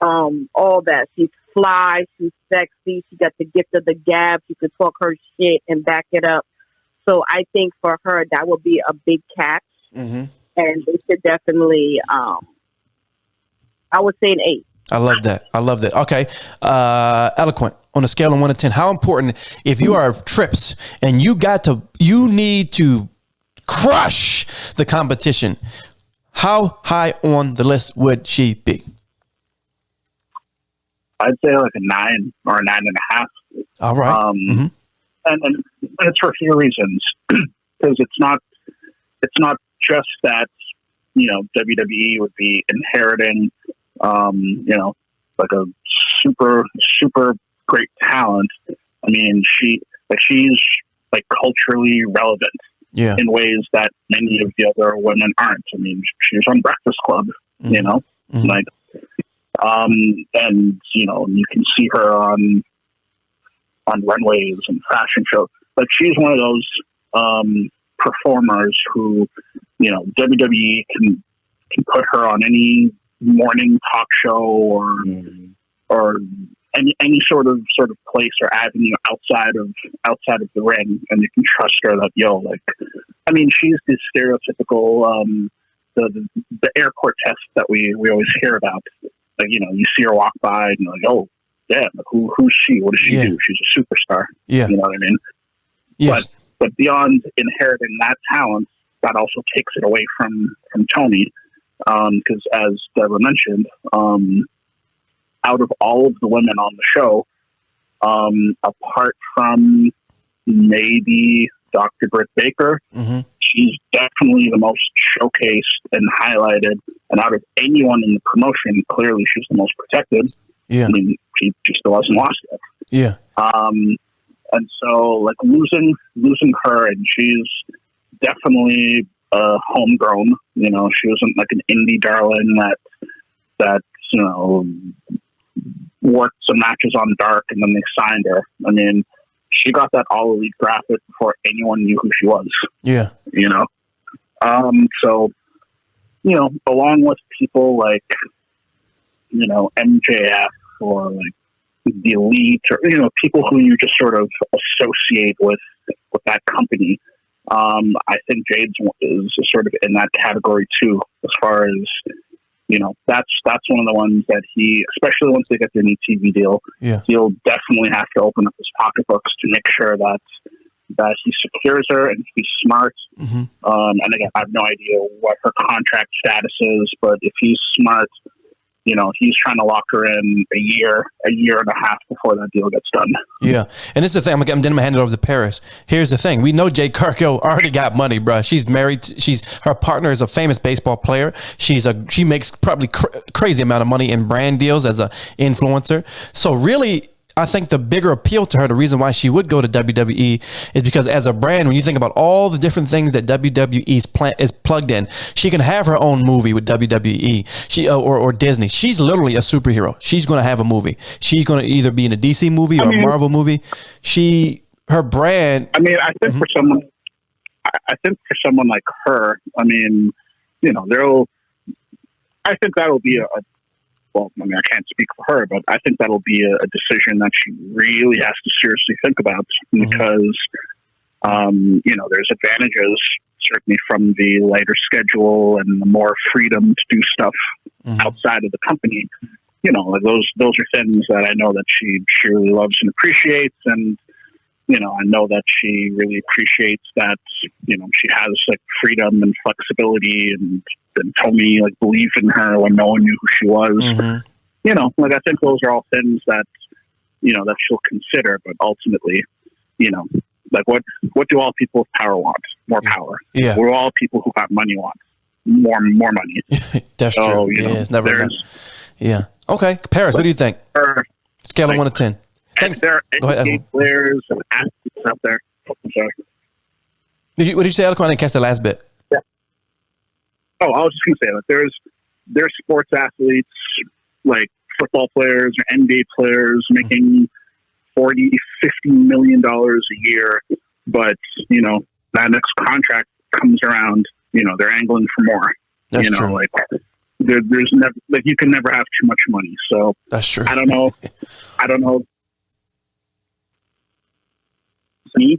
all that. She's fly, she's sexy, she got the gift of the gab, she could talk her shit and back it up. So I think for her, that would be a big catch. Mm-hmm. And they should definitely, I would say an 8. I love that. Okay. Eloquent, on a scale of 1 to 10, how important, if you are Trips and you need to crush the competition, how high on the list would she be? I'd say like a 9 or a 9.5. All right. And it's for a few reasons, because it's not just that, WWE would be inheriting, like a super, super great talent. I mean, she's like culturally relevant in ways that many of the other women aren't. I mean, she was on Breakfast Club, like, and, you can see her on runways and fashion shows. Like, she's one of those, performers who, WWE can put her on any morning talk show or any sort of place or avenue outside of the ring, and you can trust her that she's the stereotypical the airport test that we always hear about. Like, you see her walk by and you're like, oh damn, who's she? What does she do? She's a superstar. Yeah. You know what I mean? Yes. But beyond inheriting that talent, that also takes it away from Tony. Because as Deborah mentioned, out of all of the women on the show, apart from maybe Dr. Britt Baker, she's definitely the most showcased and highlighted. And out of anyone in the promotion, clearly she's the most protected. Yeah. I mean, she still hasn't lost yet. Yeah. And so, like, losing her, and she's definitely homegrown. You know, she wasn't like an indie darling that you know worked some matches on Dark and then they signed her. I mean, she got that All Elite graphic before anyone knew who she was. Yeah. You know, so you know, along with people like you know MJF or like the Elite, or you know, people who you just sort of associate with that company. I think Jade is sort of in that category too, as far as you know. That's one of the ones that he, especially once they get their new TV deal, he'll definitely have to open up his pocketbooks to make sure that he secures her and he's smart. Mm-hmm. And again, I have no idea what her contract status is, but if he's smart, you know, he's trying to lock her in a year and a half before that deal gets done. Yeah. And this is the thing. I'm going to hand it over to Paris. Here's the thing. We know Jade Cargill already got money, bro. She's married. Her partner is a famous baseball player. She makes probably crazy amount of money in brand deals as an influencer. So really, I think the bigger appeal to her, the reason why she would go to WWE is because as a brand, when you think about all the different things that WWE's is plugged in, she can have her own movie with WWE or Disney. She's literally a superhero. She's going to have a movie. She's going to either be in a DC movie or a Marvel movie. Her brand. I mean, I think for someone like her, I mean, you know, I think that'll be well, I mean, I can't speak for her, but I think that'll be a decision that she really has to seriously think about because, you know, there's advantages certainly from the lighter schedule and the more freedom to do stuff outside of the company. You know, like those are things that I know that she really loves and appreciates. And, you know, I know that she really appreciates that, you know, she has like freedom and flexibility and told me like believe in her when no one knew who she was. You know, like I think those are all things that, you know, that she'll consider, but ultimately, you know, like what do all people with power want? More power. Yeah. What do all people who got money want? More money. That's so, true. You know, it's never enough. Yeah. Okay. Paris, what do you think? Scale of 1 to 10. Thanks. There are NBA players and athletes out there. I'm sorry. What did you say, Eloquent? I didn't catch the last bit. Yeah. Oh, I was just going to say that there's sports athletes like football players or NBA players making $40, $50 million a year, but you know that next contract comes around, you know they're angling for more. That's you know, true. like there's never like you can never have too much money. So that's true. I don't know. Me,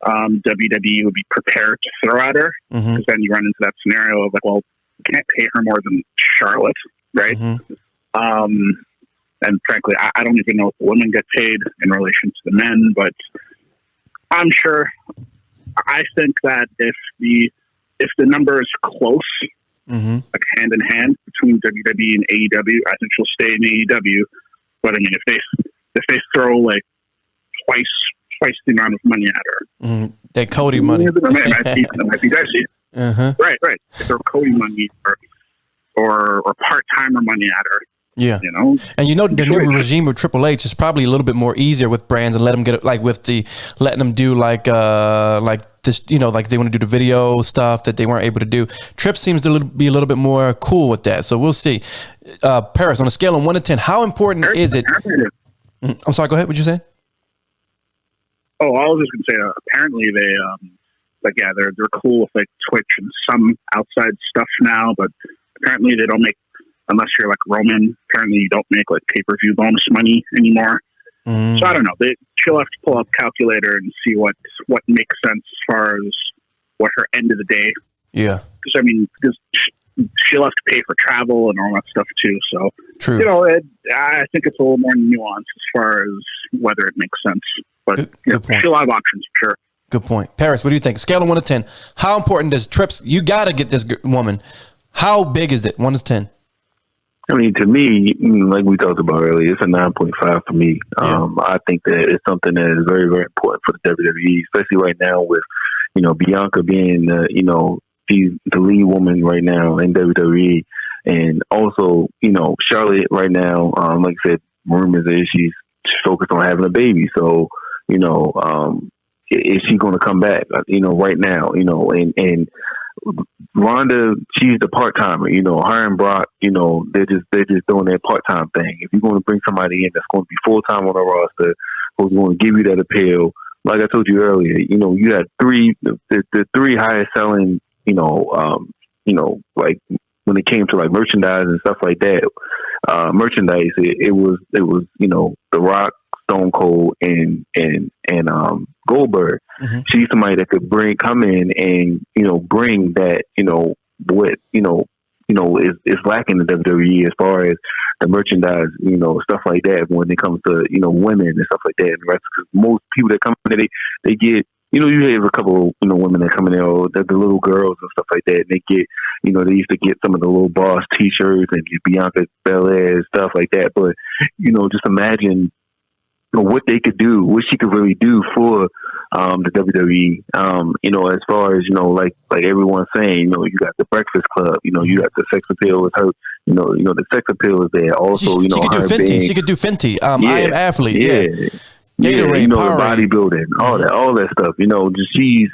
WWE would be prepared to throw at her because then you run into that scenario of like, well, you can't pay her more than Charlotte, right? And frankly, I don't even know if the women get paid in relation to the men, but I'm sure. I think that if the number is close, like hand in hand between WWE and AEW, I think she'll stay in AEW. But I mean, if they throw like twice the amount of money at her, that Cody money, that might be dicey. Right. If they're Cody money or part-timer money at her. Yeah, you know, and you know the new regime with Triple H is probably a little bit more easier with brands and let them get it, like with the letting them do like this, you know, like they want to do the video stuff that they weren't able to do. Tripp seems to be a little bit more cool with that, so we'll see. Paris, on a scale of 1 to 10, how important is it? I'm sorry, go ahead. What'd you say? Oh, I was just gonna say. Apparently, they they're cool with like Twitch and some outside stuff now, but apparently they don't make. Unless you're like Roman, apparently you don't make like pay-per-view bonus money anymore. So I don't know. She'll have to pull up a calculator and see what makes sense as far as what her end of the day. Yeah. Because I mean, she'll have to pay for travel and all that stuff too. So true. You know, I think it's a little more nuanced as far as whether it makes sense. But good point. She'll have options for sure. Good point. Paris, what do you think? Scale of 1 to 10. How important does Trips? You got to get this woman. How big is it? 1 to 10. I mean, to me, like we talked about earlier, it's a 9.5 for me. I think that it's something that is very, very important for the WWE, especially right now with, you know, Bianca being, you know, she's the lead woman right now in WWE. And also, you know, Charlotte right now, like I said, rumors is she's focused on having a baby. So, you know, is she going to come back, you know, right now, you know, and Ronda, she's the part timer. You know, her and Brock, you know, they're just doing their part time thing. If you're going to bring somebody in that's going to be full time on the roster, who's going to give you that appeal, like I told you earlier, you know, you had the three highest selling, like when it came to like merchandise and stuff like that, merchandise, it was you know, The Rock, Stone Cold, and Goldberg. Mm-hmm. She's somebody that could come in and, you know, bring that, you know, what is lacking in WWE as far as the merchandise, you know, stuff like that when it comes to, you know, women and stuff like that. And because most people that come in, they get, you know, you have a couple of, you know, women that come in there, or the little girls and stuff like that, and they get, you know, they used to get some of the little boss T-shirts and get Bianca Belair and stuff like that. But, you know, just imagine, you know, what they could do, what she could really do for the WWE. You know, as far as, you know, like everyone's saying, you know, you got the Breakfast Club, you know, you got the sex appeal with her, you know, the sex appeal is there. Also, you know, she could do Fenty. She could do Fenty. I am athlete. Yeah. Gatorade, you know, the Powerade. bodybuilding, all that stuff. You know, just she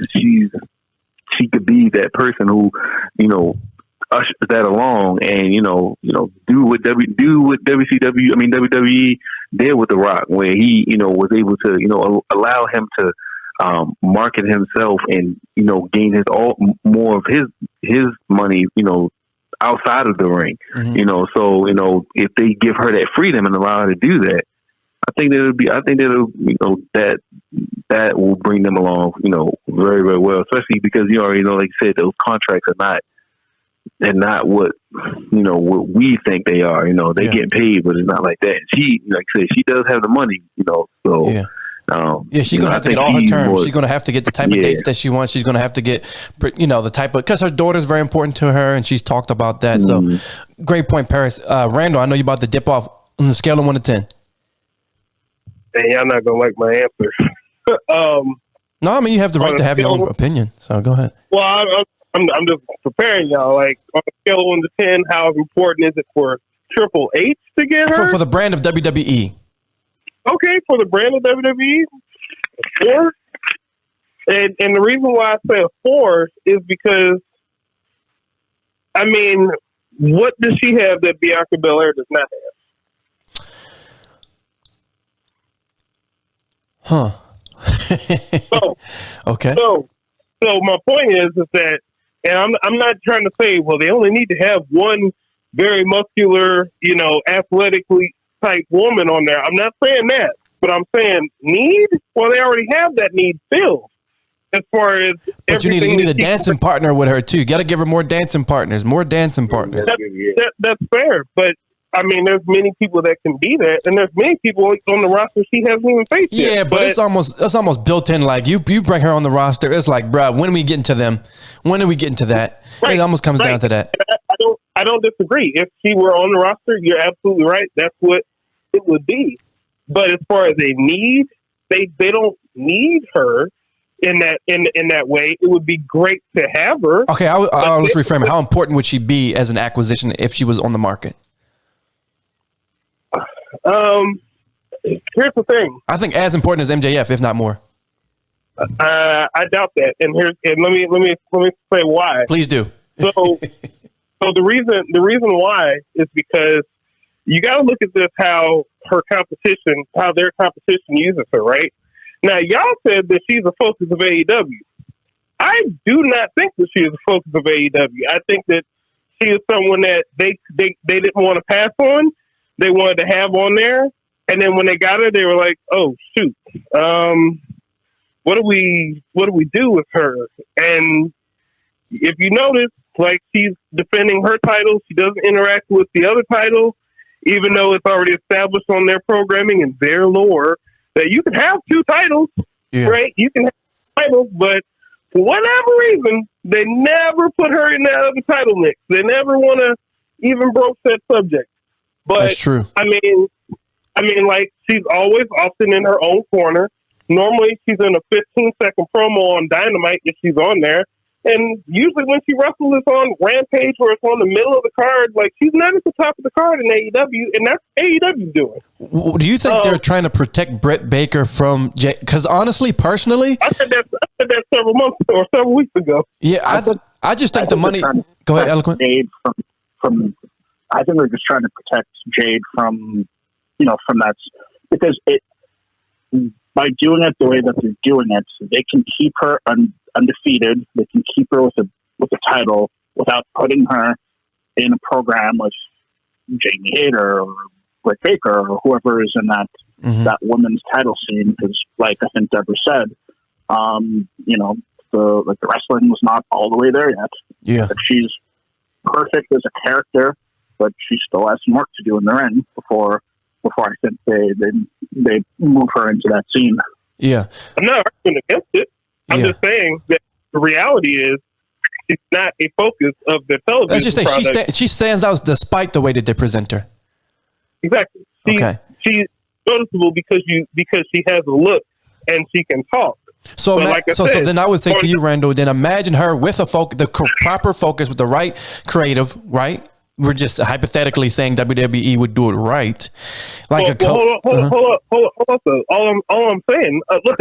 could be that person who, you know, ushers that along, and you know, do what WCW, I mean WWE did with The Rock, where he, you know, was able to, you know, allow him to market himself and, you know, gain more of his money, you know, outside of the ring. Mm-hmm. You know, so, you know, if they give her that freedom and allow her to do that, I think that'll you know, that will bring them along, you know, very, very well, especially because you already know, like you said, those contracts are not what, you know, what we think they are. You know, they get paid, but it's not like that. She, like I said, she does have the money, you know, so. Yeah. She's going to have to get all her terms. She's going to have to get the type of dates that she wants. She's going to have to get, you know, the type of, because her daughter's very important to her, and she's talked about that. Mm-hmm. So great point, Paris. Randall, I know you're about to dip off on the scale of 1 to 10. And y'all not gonna like my answer. No, I mean, you have the right to have your own opinion. So go ahead. Well, I'm just preparing y'all. Like, on a scale of 1 to 10, how important is it for Triple H to get her? For the brand of WWE. Okay, for the brand of WWE, 4. And the reason why I say a 4 is because, I mean, what does she have that Bianca Belair does not have? Huh. Okay. So my point is that, and I'm not trying to say, well, they only need to have one very muscular, you know, athletically type woman on there. I'm not saying that, but I'm saying need. Well, they already have that need filled. As far as, but you need a dancing partner with her too. You got to give her more dancing partners. That's fair, but. I mean, there's many people that can be that, and there's many people on the roster she hasn't even faced yet. Yeah, but it's almost built in. Like you bring her on the roster, it's like, bruh, when are we getting to them? When are we getting to that? Right, it almost comes down to that. I don't disagree. If she were on the roster, you're absolutely right. That's what it would be. But as far as they need, they don't need her in that way. It would be great to have her. Okay, I'll just reframe it. How important would she be as an acquisition if she was on the market? Here's the thing. I think as important as MJF, if not more. I doubt that. And let me say why. Please do. So the reason why is because you got to look at this, how their competition uses her, right? Now, y'all said that she's a focus of AEW. I do not think that she is a focus of AEW. I think that she is someone that they didn't want to pass on. They wanted to have on there, and then when they got her, they were like, "Oh shoot, what do we do with her?" And if you notice, like, she's defending her title, she doesn't interact with the other title, even though it's already established on their programming and their lore that you can have 2 titles, right? You can have titles, but for whatever reason, they never put her in that other title mix. They never want to even broach that subject. But that's true. I mean, like, she's always often in her own corner. Normally, she's in a 15-second promo on Dynamite if she's on there. And usually when she wrestles, it's on Rampage or it's on the middle of the card. Like, she's not at the top of the card in AEW, and that's AEW doing. Do you think they're trying to protect Britt Baker from Jay? Because honestly, personally, I said that several months or several weeks ago. Yeah, I just think the money. they're trying to Go ahead, protect Eloquent. Jade from. I think they're just trying to protect Jade from, from that, because by doing it the way that they're doing it, they can keep her undefeated. They can keep her with a title without putting her in a program with Jamie Hayter or Britt Baker or whoever is in that women's title scene. Because, like I think Deborah said, the wrestling was not all the way there yet. Yeah, but she's perfect as a character, but she still has some work to do in the ring before I think they move her into that scene. Yeah, I'm not arguing against it. I'm just saying that the reality is she's not a focus of the television. Let's just say product. she stands out despite the way that they present her. Exactly. She's noticeable because she has a look and she can talk. So, so then I would say to you, Randall, then imagine her with the proper focus, with the right creative, right? We're just hypothetically saying WWE would do it right. Hold on. All I'm saying, look,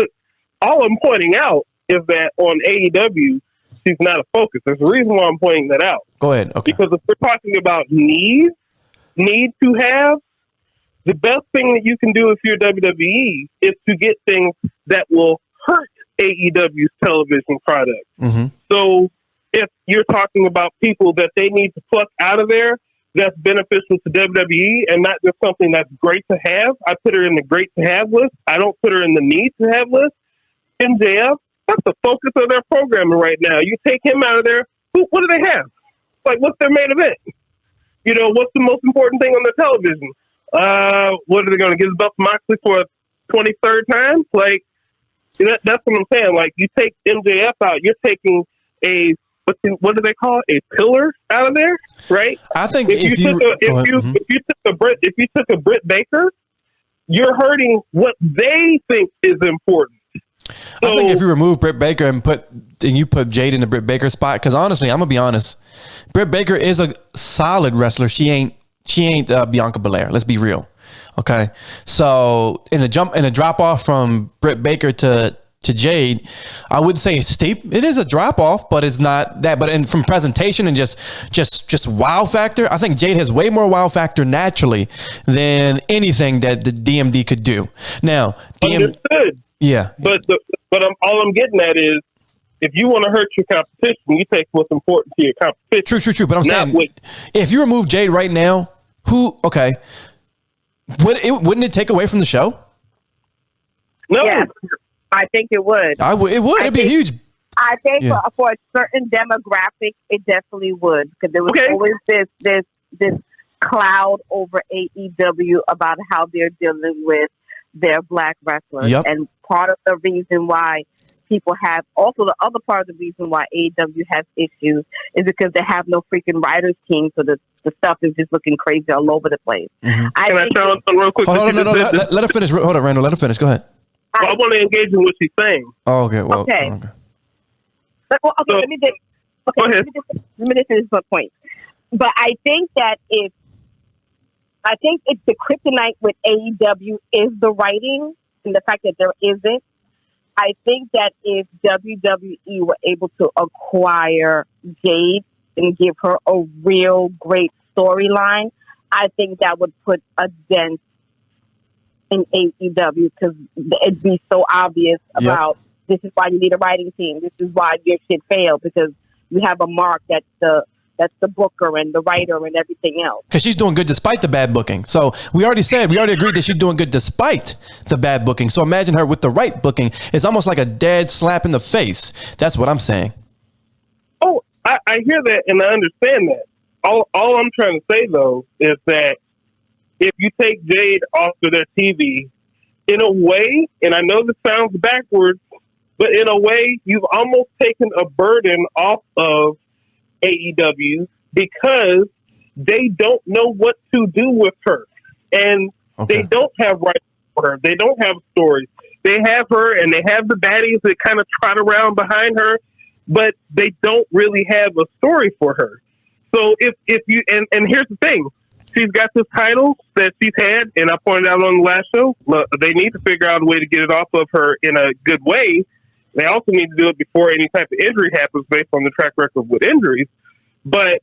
all I'm pointing out is that on AEW, she's not a focus. There's a reason why I'm pointing that out. Go ahead. Okay. Because if we're talking about need to have, the best thing that you can do if you're WWE is to get things that will hurt AEW's television product. Mm-hmm. So if you're talking about people that they need to pluck out of there, that's beneficial to WWE and not just something that's great to have. I put her in the great to have list. I don't put her in the need to have list. MJF, that's the focus of their programming right now. You take him out of there, what do they have? Like, what's their main event? What's the most important thing on their television? What are they going to give us Moxley for a 23rd time? Like, that's what I'm saying. Like, you take MJF out, you're taking what do they call it? A pillar out of there, right? I think if you took a Britt Baker, you're hurting what they think is important. So, I think if you remove Britt Baker and you put Jade in the Britt Baker spot, because honestly, I'm gonna be honest, Britt Baker is a solid wrestler. She ain't Bianca Belair. Let's be real. Okay, so in the drop off from Britt Baker to Jade, I would say it's steep. It is a drop off, but it's not that. But from presentation and just wow factor, I think Jade has way more wow factor naturally than anything that the DMD could do. Now, understood. Yeah, but all I'm getting at is, if you want to hurt your competition, you take what's important to your competition. True. But I'm saying, if you remove Jade right now, wouldn't it take away from the show? No. Yes, I think it would. It would. It'd be huge. I think for a certain demographic, it definitely would, because there was always this cloud over AEW about how they're dealing with their black wrestlers, and part of the reason why people have, also the other part of the reason why AEW has issues is because they have no freaking writers team, so the stuff is just looking crazy all over the place. Mm-hmm. Can I tell something real quick? Hold on, let her finish. Hold on, Randall, let her finish. Go ahead. I want to engage in what she's saying. Oh, okay. Well, okay. So, let me just finish my point. But I think that if the kryptonite with AEW is the writing and the fact that there isn't, I think that if WWE were able to acquire Jade and give her a real great storyline, I think that would put a dent in AEW, because it'd be so obvious about this is why you need a writing team. This is why your shit failed, because we have a mark that's the booker and the writer and everything else. Because she's doing good despite the bad booking. So we already agreed that she's doing good despite the bad booking. So imagine her with the right booking. It's almost like a dead slap in the face. That's what I'm saying. Oh, I hear that and I understand that. All I'm trying to say, though, is that if you take Jade off of their TV, in a way, and I know this sounds backwards, but in a way, you've almost taken a burden off of AEW, because they don't know what to do with her, and they don't have rights for her. They don't have stories. They have her, and they have the baddies that kind of trot around behind her, but they don't really have a story for her. So if you and here's the thing, she's got this title that she's had, and I pointed out on the last show, look, they need to figure out a way to get it off of her in a good way. They also need to do it before any type of injury happens based on the track record with injuries. But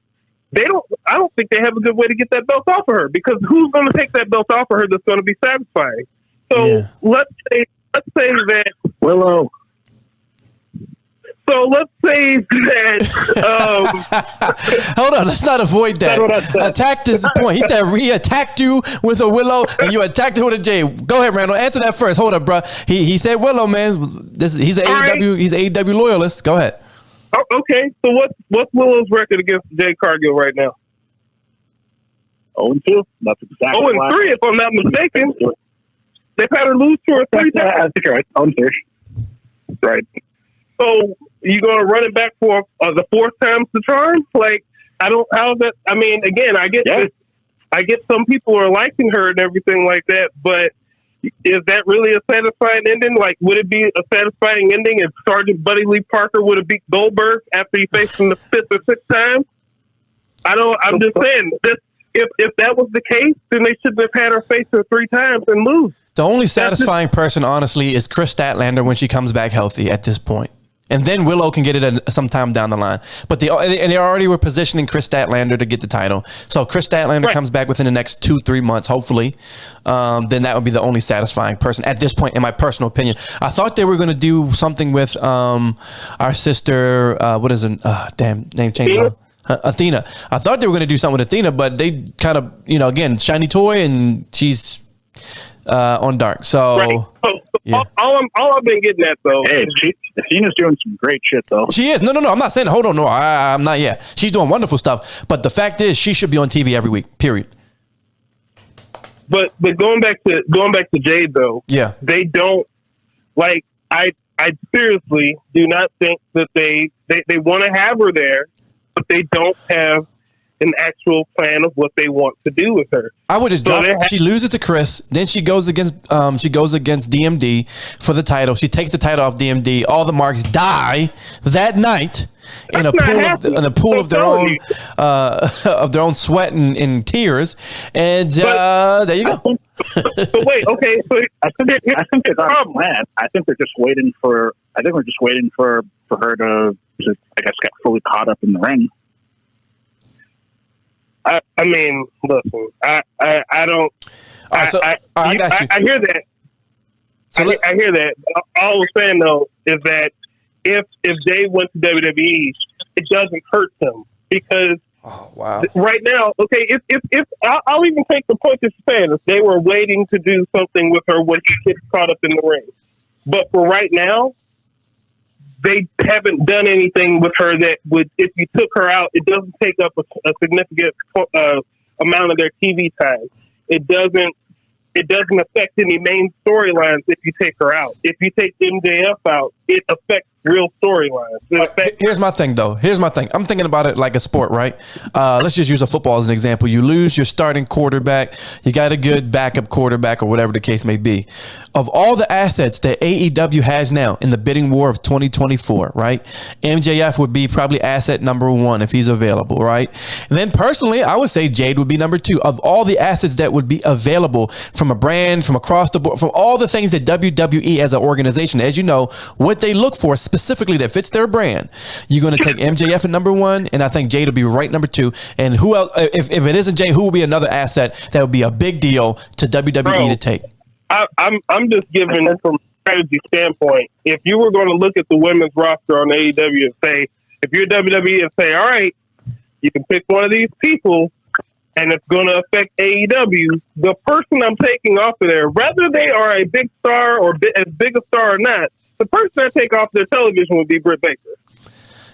I don't think they have a good way to get that belt off of her, because who's going to take that belt off of her that's going to be satisfying? So let's say that Willow. So let's say that. Hold on, let's not avoid that. Attacked is the point. He said he attacked you with a Willow, and you attacked him with a Jade. Go ahead, Randall. Answer that first. Hold up, bro. He said Willow, man. He's an AEW. He's an AEW loyalist. Go ahead. Oh, okay. So what's Willow's record against Jade Cargill right now? 0-2. That's exactly 0-3, if I'm not mistaken. They've had her lose 2 or 3 times. I think you're right. 0-3. Right. So you going to run it back for the 4th time's the charm? Like, how's that? I mean, again, I get some people are liking her and everything like that, but is that really a satisfying ending? Like, would it be a satisfying ending if Sergeant Buddy Lee Parker would have beat Goldberg after he faced him the 5th or 6th time? I'm just saying, if that was the case, then they shouldn't have had her face her 3 times and lose. The only satisfying person, honestly, is Chris Statlander when she comes back healthy at this point. And then Willow can get it sometime they line. But they already were positioning Chris Statlander to get the title. So Chris Statlander comes back within the next 2-3 months, hopefully. Then that would be the only satisfying person at this point, in my personal opinion. I thought they were going to do something with our sister. What is it? Name change. Athena. I thought they were going to do something with Athena, but they kind of, again, shiny toy, and she's on dark. So, yeah. All I've been getting at, though. Hey, Athena's doing some great shit, though. She is. No. I'm not saying. Hold on. No, I'm not yet. She's doing wonderful stuff. But the fact is, she should be on TV every week. Period. But going back to Jade, though. Yeah. They don't like. I seriously do not think that they want to have her there, but they don't have an actual plan of what they want to do with her. I would just drop. She loses to Chris, then she goes against DMD for the title. She takes the title off DMD. All the marks die that night in a pool of their own sweat and tears. And there you go. But wait, okay. So I think it's our plan. I think we're just waiting for her to, I guess, get fully caught up in the ring. I mean, listen, I don't. I got you. I hear that. So I hear that. All I was saying, though, is that if Jay went to WWE, it doesn't hurt them, because right now, okay, if I'll even take the point that you're saying, if they were waiting to do something with her when she gets caught up in the ring, but for right now, they haven't done anything with her that would, if you took her out, it doesn't take up a significant amount of their TV time. It doesn't affect any main storylines if you take her out. If you take MJF out, it affects real storylines. Here's my thing, though. I'm thinking about it like a sport, right? Let's just use a football as an example. You lose your starting quarterback. You got a good backup quarterback, or whatever the case may be. Of all the assets that AEW has now in the bidding war of 2024, right? MJF would be probably asset number 1 if he's available, right? And then personally, I would say Jade would be number 2. Of all the assets that would be available from a brand, from across the board, from all the things that WWE as an organization, as you know, what they look for specifically that fits their brand, you're going to take MJF at number 1, and I think Jade will be right number 2. And who else? If it isn't Jade, who will be another asset that would be a big deal to WWE to take? I'm just giving from a strategy standpoint. If you were going to look at the women's roster on AEW and say, if you're WWE and say, all right, you can pick one of these people, and it's going to affect AEW, the person I'm taking off of there, whether they are a big star or as big a star or not, the person I take off their television would be Britt Baker.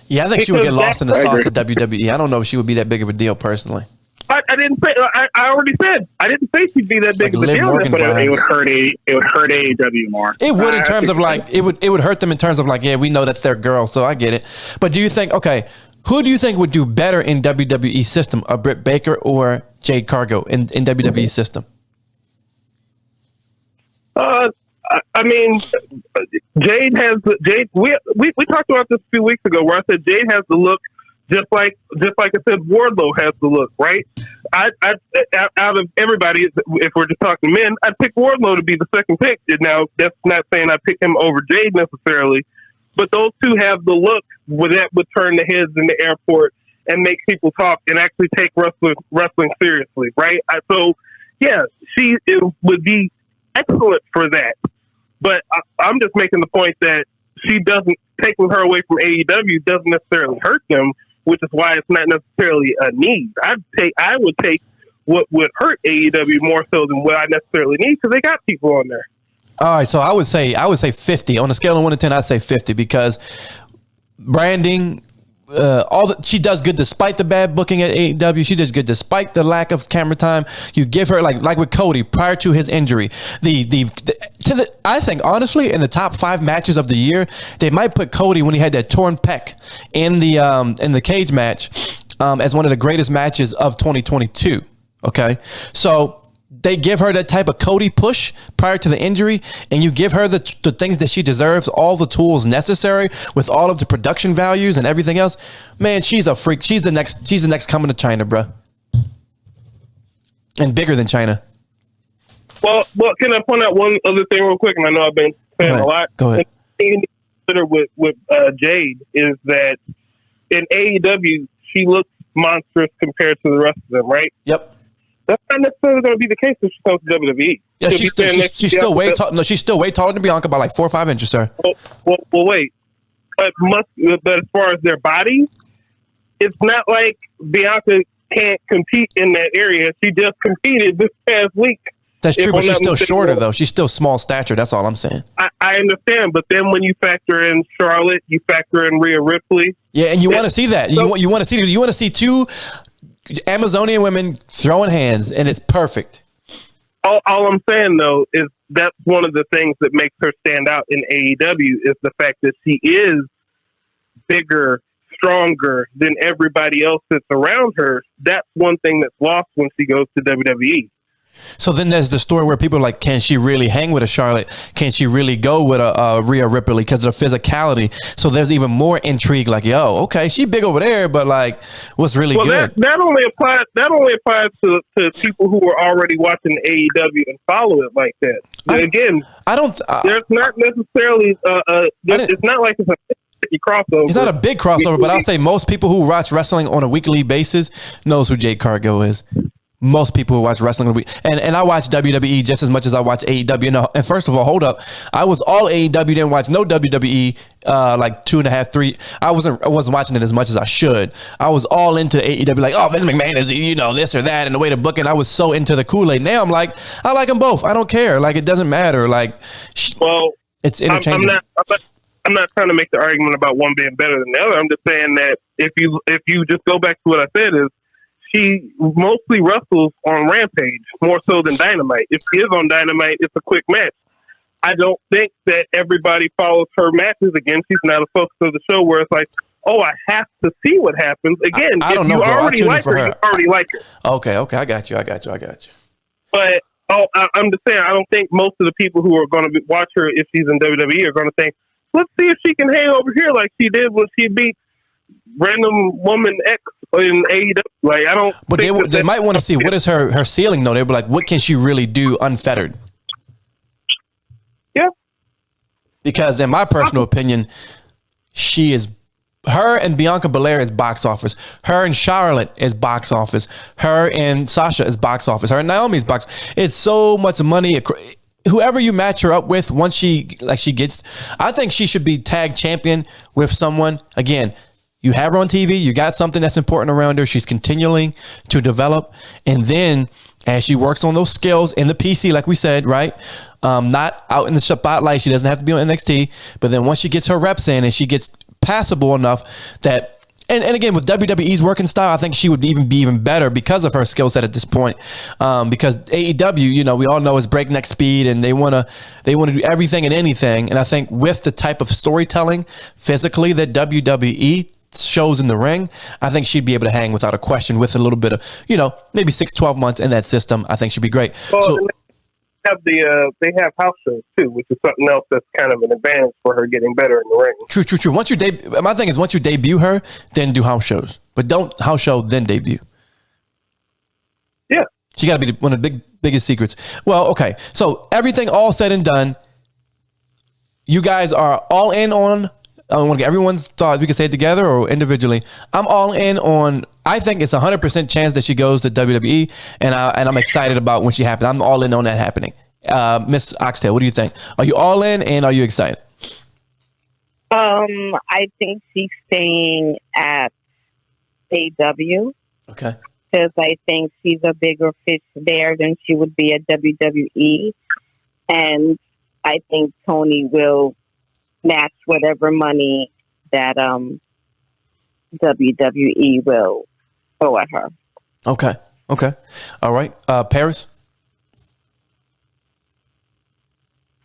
Yeah, I think she would get lost in the sauce of WWE. I don't know if she would be that big of a deal personally. I didn't say. I already said. I didn't say she'd be that big of a deal, but it would hurt AEW more. It would in terms of like it would hurt them in terms of like, yeah, we know that's their girl, so I get it. But do you think, okay, who do you think would do better in WWE system, a Britt Baker or Jade Cargill in WWE system? I mean, Jade has Jade. We talked about this a few weeks ago, where I said Jade has the look. Just like I said, Wardlow has the look, right? Out of everybody, if we're just talking men, I'd pick Wardlow to be the second pick. Now, that's not saying I pick him over Jade necessarily, but those two have the look where that would turn the heads in the airport and make people talk and actually take wrestling seriously, right? So, yeah, would be excellent for that. But I'm just making the point that taking her away from AEW doesn't necessarily hurt them, which is why it's not necessarily a need. I would take what would hurt AEW more so than what I necessarily need, because they got people on there. All right, so I would say 50 on a scale of 1 to 10. I'd say 50 because branding, she does good despite the bad booking at AEW. She does good despite the lack of camera time. You give her like with Cody prior to his injury. I think honestly in the top 5 matches of the year, they might put Cody when he had that torn pec in the cage match as one of the greatest matches of 2022. Okay, so they give her that type of Cody push prior to the injury, and you give her the things that she deserves, all the tools necessary with all of the production values and everything else. Man, she's a freak. She's the next coming to China, bruh. And bigger than China. Well, can I point out one other thing real quick? And I know I've been saying a lot. Go ahead. The thing to consider with Jade is that in AEW, she looks monstrous compared to the rest of them, right? Yep. That's not necessarily going to be the case if she comes to WWE. Yeah, she's still way taller. No, she's still way taller than Bianca by like 4 or 5 inches, sir. Well, wait. But as far as their body, it's not like Bianca can't compete in that area. She just competed this past week. That's true, but she's still shorter though. She's still small stature. That's all I'm saying. I understand, but then when you factor in Charlotte, you factor in Rhea Ripley. Yeah, and you want to see that. You want to see 2 Amazonian women throwing hands, and it's perfect. All I'm saying though is that's one of the things that makes her stand out in AEW is the fact that she is bigger, stronger than everybody else that's around her. That's one thing that's lost when she goes to WWE. So then there's the story where people are like, can she really hang with a Charlotte? Can she really go with a Rhea Ripley because of the physicality? So there's even more intrigue. Like, yo, okay, she big over there, but like, what's really good? That only applies to people who are already watching AEW and follow it like that. There's not necessarily it's not like it's a crossover. It's not a big crossover, but I'll say most people who watch wrestling on a weekly basis knows who Jade Cargill is. Most people who watch wrestling, and I watch WWE just as much as I watch AEW. And first of all, hold up, I was all AEW, didn't watch no WWE. Like 2.5, 3. I wasn't watching it as much as I should. I was all into AEW, like, oh, Vince McMahon is this or that, and the way to book it. I was so into the Kool-Aid. Now I'm like, I like them both. I don't care. Like it doesn't matter. Like, it's interchangeable. I'm not trying to make the argument about one being better than the other. I'm just saying that if you just go back to what I said is. She mostly wrestles on Rampage more so than Dynamite. If she is on Dynamite, it's a quick match. I don't think that everybody follows her matches again. She's not a focus of the show where it's like, oh, I have to see what happens. Again, I don't if know, you bro. already like her, you already like her. Okay, I got you. But I'm just saying, I don't think most of the people who are going to watch her if she's in WWE are going to think, let's see if she can hang over here like she did when she beat random woman X in AEW. Like, I don't. But they might want to see what is her ceiling though. They'll be like, what can she really do unfettered? Yeah. Because in my personal opinion, her and Bianca Belair is box office. Her and Charlotte is box office. Her and Sasha is box office. Her and Naomi is box. It's so much money. Whoever you match her up with, once she gets, I think she should be tag champion with someone. Again, you have her on TV. You got something that's important around her. She's continuing to develop. And then as she works on those skills in the PC, like we said, right? Not out in the spotlight. She doesn't have to be on NXT. But then once she gets her reps in and she gets passable enough that, and again, with WWE's working style, I think she would be even better because of her skill set at this point. Because AEW, we all know is breakneck speed, and they want to do everything and anything. And I think with the type of storytelling physically that WWE shows in the ring, I think she'd be able to hang without a question with a little bit of, maybe 6-12 months in that system. I think she'd be great. Well, they have house shows too, which is something else that's kind of an advantage for her getting better in the ring. True. My thing is, once you debut her, then do house shows, but don't house show then debut. Yeah, she got to be one of the biggest secrets. Well, okay, so everything all said and done, you guys are all in on I want to get everyone's thoughts. We can say it together or individually. I'm all in on. I think it's 100% chance that she goes to WWE, and I'm excited about when she happens. I'm all in on that happening. Miss Oxtail, what do you think? Are you all in, and are you excited? I think she's staying at AW. Okay. Because I think she's a bigger fish there than she would be at WWE. And I think Tony will match whatever money that WWE will throw at her. Okay. All right. Paris?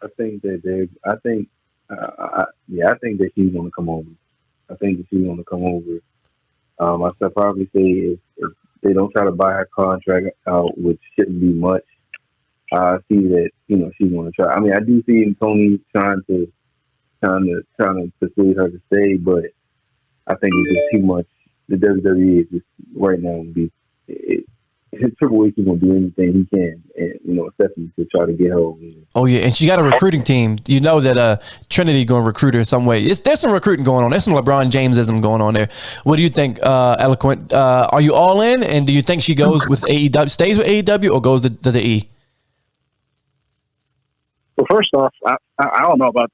I think that I think that she's going to come over. I think that she's going to come over. I should probably say if they don't try to buy her contract out, which shouldn't be much, I see that she's going to try. I mean, I do see Tony trying to persuade her to stay, but I think it's just too much. The WWE is just right now Triple H is going to do anything he can, and especially to try to get her over. Oh yeah, and she got a recruiting team. You know that Trinity going to recruit her in some way. There's some recruiting going on. There's some LeBron Jamesism going on there. What do you think, Eloquent? Are you all in? And do you think she goes with AEW, stays with AEW, or goes to the E? Well, first off, I don't know about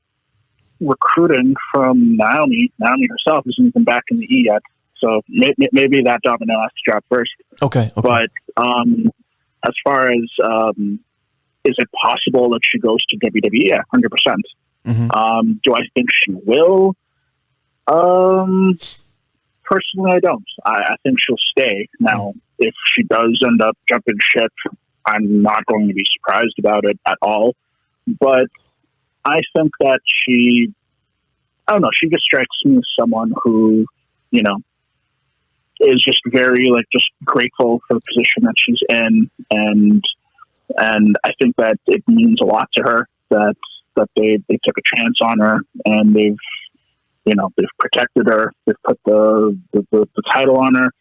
recruiting from Naomi. Naomi herself isn't even back in the E yet. So maybe that domino has to drop first. Okay. But as far as is it possible that she goes to WWE? Yeah, 100%. Mm-hmm. Do I think she will? Personally, I don't. I think she'll stay. Now, if she does end up jumping ship, I'm not going to be surprised about it at all. But I think that she just strikes me as someone who, is just very just grateful for the position that she's in, and I think that it means a lot to her that they took a chance on her, and they've protected her, they've put the title on her,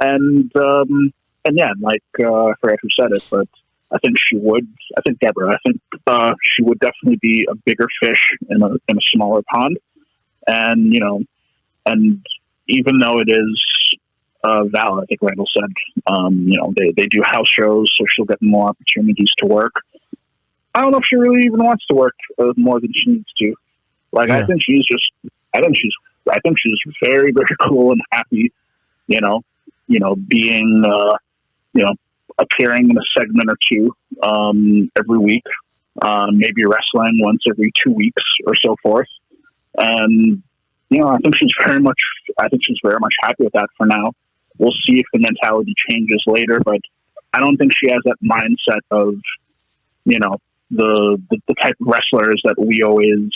and yeah, I forget who said it, but I think Deborah, she would definitely be a bigger fish in a smaller pond, and even though it is Val, I think Randall said, they do house shows, so she'll get more opportunities to work. I don't know if she really even wants to work more than she needs to. Yeah. I think she's very, very cool and happy, being, appearing in a segment or two, every week, maybe wrestling once every 2 weeks or so forth. And, I think she's very much happy with that for now. We'll see if the mentality changes later, but I don't think she has that mindset of, the type of wrestlers that we always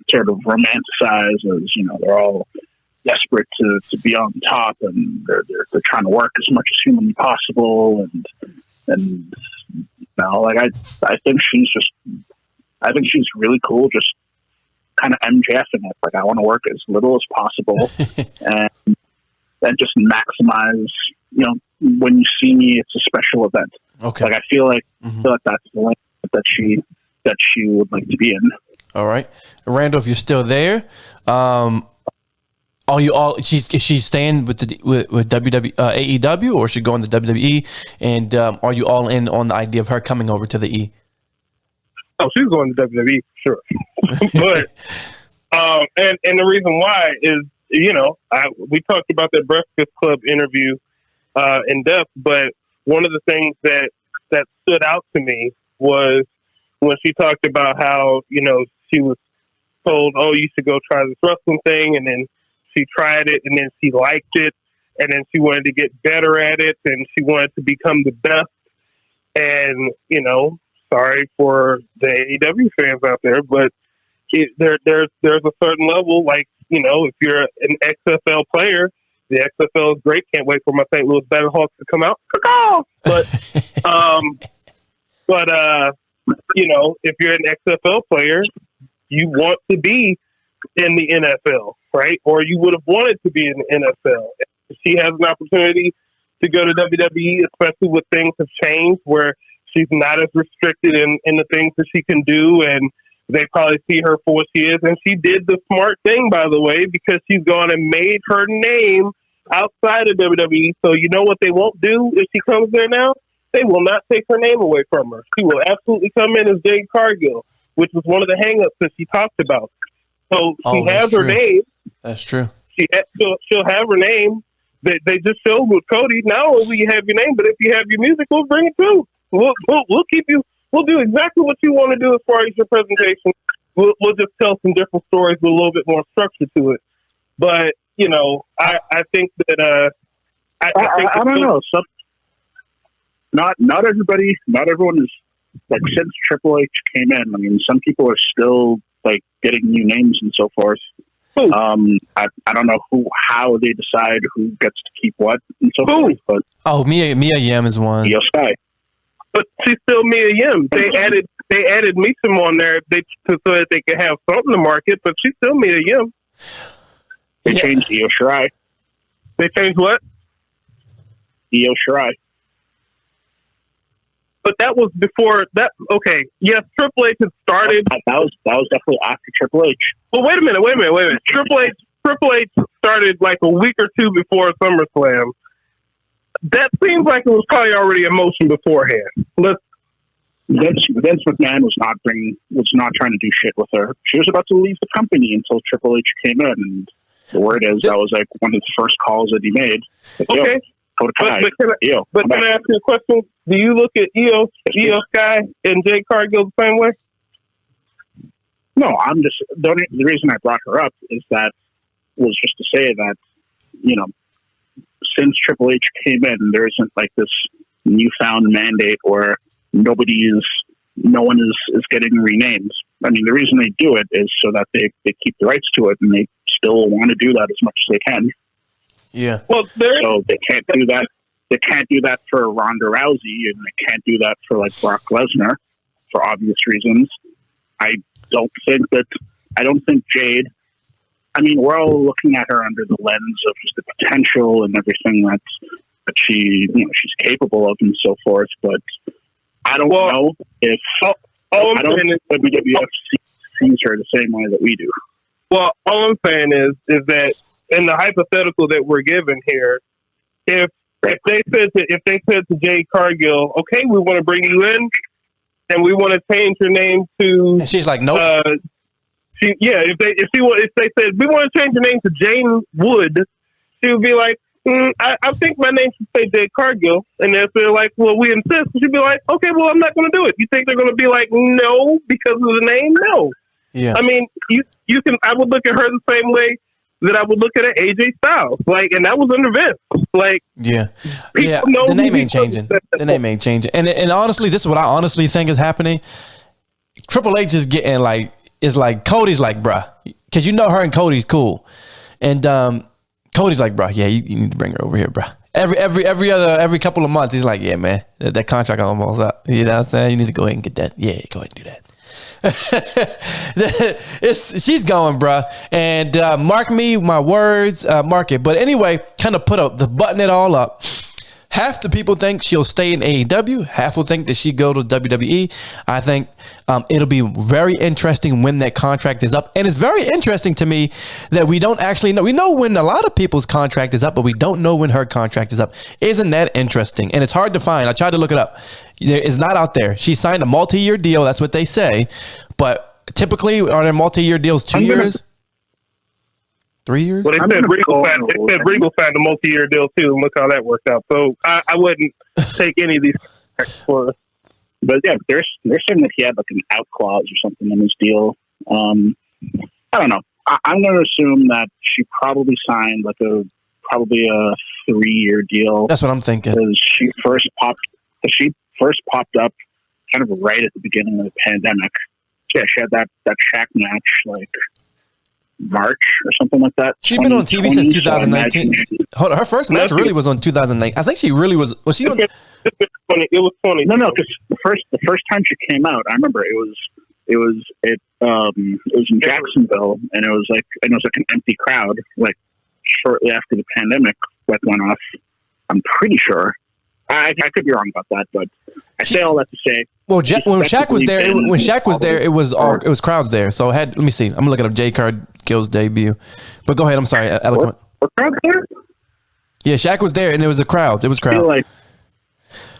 sort of romanticize as, they're all desperate to be on top, and they're trying to work as much as humanly possible, and I think she's really cool, just kind of MJFing it. I want to work as little as possible and just maximize, when you see me, it's a special event. Okay. I feel like that's the lane that she would like to be in. All right. Randall, if you're still there, are you all, she's staying with WWE, AEW, or is she going to WWE? And are you all in on the idea of her coming over to the E? Oh, she's going to WWE, sure. But and the reason why is, we talked about that Breakfast Club interview in depth, but one of the things that stood out to me was when she talked about how, she was told, oh, you should go try this wrestling thing, and then she tried it, and then she liked it, and then she wanted to get better at it, and she wanted to become the best. And, sorry for the AEW fans out there, but there's a certain level, if you're an XFL player, the XFL is great. Can't wait for my St. Louis Battlehawks to come out. But, if you're an XFL player, you want to be in the NFL, right? Or you would have wanted to be in the NFL. If she has an opportunity to go to WWE, especially with things have changed where she's not as restricted in the things that she can do, and They probably see her for what she is, and she did the smart thing, by the way, because she's gone and made her name outside of WWE. So you know what they won't do if she comes there now? They will not take her name away from her. She will absolutely come in as Jade Cargill, which was one of the hang-ups that she talked about. So she has her name. That's true. She'll have her name. They just showed with Cody. Not only will you have your name, but if you have your music, we'll bring it too. We'll keep you. We'll do exactly what you want to do as far as your presentation. We'll just tell some different stories with a little bit more structure to it. But you know, I think that I don't know. Not everybody, not everyone is like, since Triple H came in. I mean, some people are still like getting new names and so forth. I don't know how they decide who gets to keep what and so forth. But Mia Yim is one. Io Sky. But she's still Mia Yim. They added Meacham on there so that they could have something to market, but she's still Mia Yim. They changed Io Shirai. They changed what? Io Shirai. But that was before that. Okay, yes, Triple H had started. That was definitely after Triple H. Well, wait a minute. Triple H started like a week or two before SummerSlam. That seems like it was probably already in motion beforehand. Vince McMahon was not trying to do shit with her. She was about to leave the company until Triple H came in, and the word is that was like one of the first calls that he made. Like, okay. But can I ask you a question? Do you look at Io Sky and Jade Cargill the same way? No, I'm just the reason I brought her up is that was just to say that, you know, since Triple H came in, there isn't like this newfound mandate where no one is getting renamed. I mean, the reason they do it is so that they keep the rights to it, and they still want to do that as much as they can. Yeah. Well, so they can't do that. They can't do that for Ronda Rousey, and they can't do that for like Brock Lesnar for obvious reasons. I don't think Jade. I mean, we're all looking at her under the lens of just the potential and everything that she's capable of and so forth. But I don't know if WWF sees her the same way that we do. Well, all I'm saying is that in the hypothetical that we're given here, if they said to Jade Cargill, okay, we want to bring you in, and we want to change your name to, and she's like, nope. If they said we want to change your name to Jane Wood, she would be like, I think my name should say Jade Cargill. And if they're like, well, we insist, she'd be like, okay, well, I'm not going to do it. You think they're going to be like, no, because of the name? No. Yeah. I mean, you can. I would look at her the same way that I would look at AJ Styles, like, and that was under Vince. Like, the name ain't changing. The name ain't changing. And honestly, this is what I honestly think is happening. Triple H is getting like, Cody's like, bruh, because you know her and Cody's cool, and Cody's like, bruh, yeah, you need to bring her over here, bruh. Every couple of months, he's like, yeah, man, that contract almost up. You know what I'm saying? You need to go ahead and get that. Yeah, go ahead and do that. She's going, bruh, and mark me my words, mark it. But anyway, kind of the button it all up. Half the people think she'll stay in AEW. Half will think that she go to WWE. I think it'll be very interesting when that contract is up. And it's very interesting to me that we don't actually know. We know when a lot of people's contract is up, but we don't know when her contract is up. Isn't that interesting? And it's hard to find. I tried to look it up. It's not out there. She signed a multi-year deal. That's what they say. But typically, are there multi-year deals 2 years? 3 years? Well, they said Regal signed a multi-year deal too, and look how that worked out. So I wouldn't take any of these for. But yeah, they're saying that he had like an out clause or something in his deal. I don't know. I'm going to assume that she probably signed like a 3-year deal. That's what I'm thinking. Because she first popped up kind of right at the beginning of the pandemic. Yeah, she had that Shaq match like March or something like that. She's been on TV since 2019. Her first match really was on 2009. I think she really was she on? It was funny. No, because the first time she came out, I remember it was in Jacksonville, and it was like an empty crowd, like shortly after the pandemic went off. I'm pretty sure, I could be wrong about that, but I say all that to say. Well, when Shaq was there, it was crowds there. So let me see. I'm gonna look at Jade Cargill's debut. But go ahead. I'm sorry, Eloquent. What crowd there? Yeah, Shaq was there, and it was crowds. It was I feel crowd. like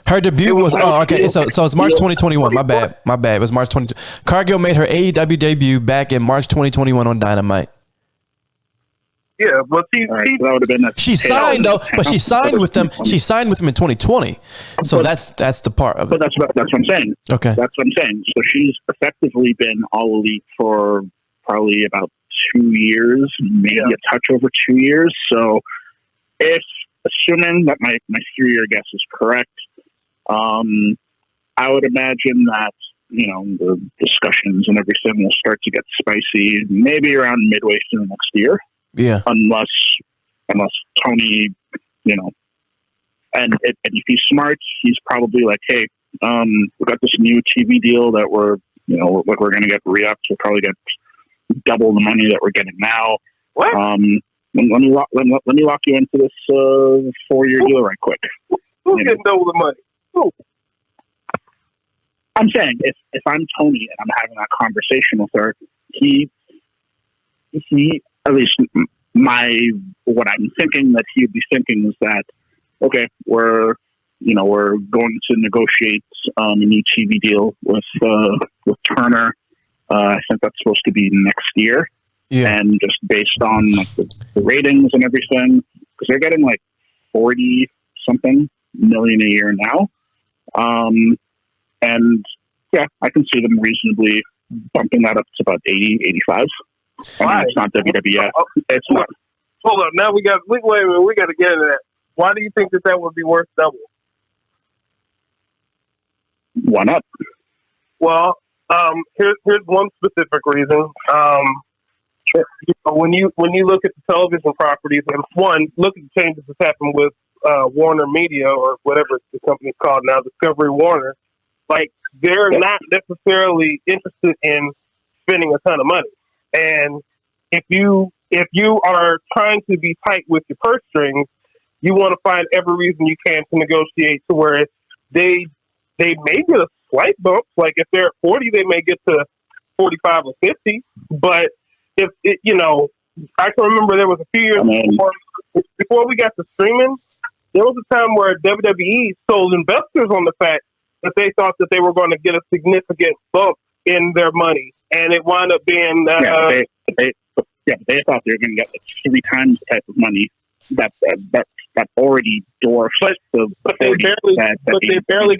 Her debut was okay. So it's March 2021. My bad. It was March 20. Cargill made her AEW debut back in March 2021 on Dynamite. Yeah, but that would have been she signed though, but she signed with them. She signed with them in 2020. So that's the part of it. But that's what I'm saying. Okay, that's what I'm saying. So she's effectively been All Elite for probably about 2 years, maybe a touch over 2 years. So if assuming that my 3-year guess is correct, I would imagine that the discussions and everything will start to get spicy maybe around midway through next year. Yeah. Unless Tony, and if he's smart, he's probably like, hey, we got this new TV deal that we're going to get re-upped. We'll probably get double the money that we're getting now. What? Let me lock you into this 4-year deal right quick. Who's getting double the money? Who? I'm saying if I'm Tony and I'm having that conversation with her, he at least what I'm thinking that he'd be thinking is that, okay, we're going to negotiate a new TV deal with Turner. I think that's supposed to be next year. Yeah. And just based on the ratings and everything, because they're getting like 40 something million a year now. And yeah, I can see them reasonably bumping that up to about 80, 85. It's not WWF. It's not. Hold up. Now wait a minute. We got to get into that. Why do you think that would be worth double? Why not? Well, here's one specific reason. When you look at the television properties, and one, look at the changes that's happened with Warner Media or whatever the company's called now, Discovery Warner. Like, they're not necessarily interested in spending a ton of money. And if you are trying to be tight with your purse strings, you want to find every reason you can to negotiate to where they may get a slight bump. Like if they're at 40, they may get to 45 or 50. But if it, I can remember there was a few years before we got to streaming, there was a time where WWE sold investors on the fact that they thought that they were going to get a significant bump in their money, and it wound up being they thought they were going to get like 3 times the type of money that already dwarfs but they barely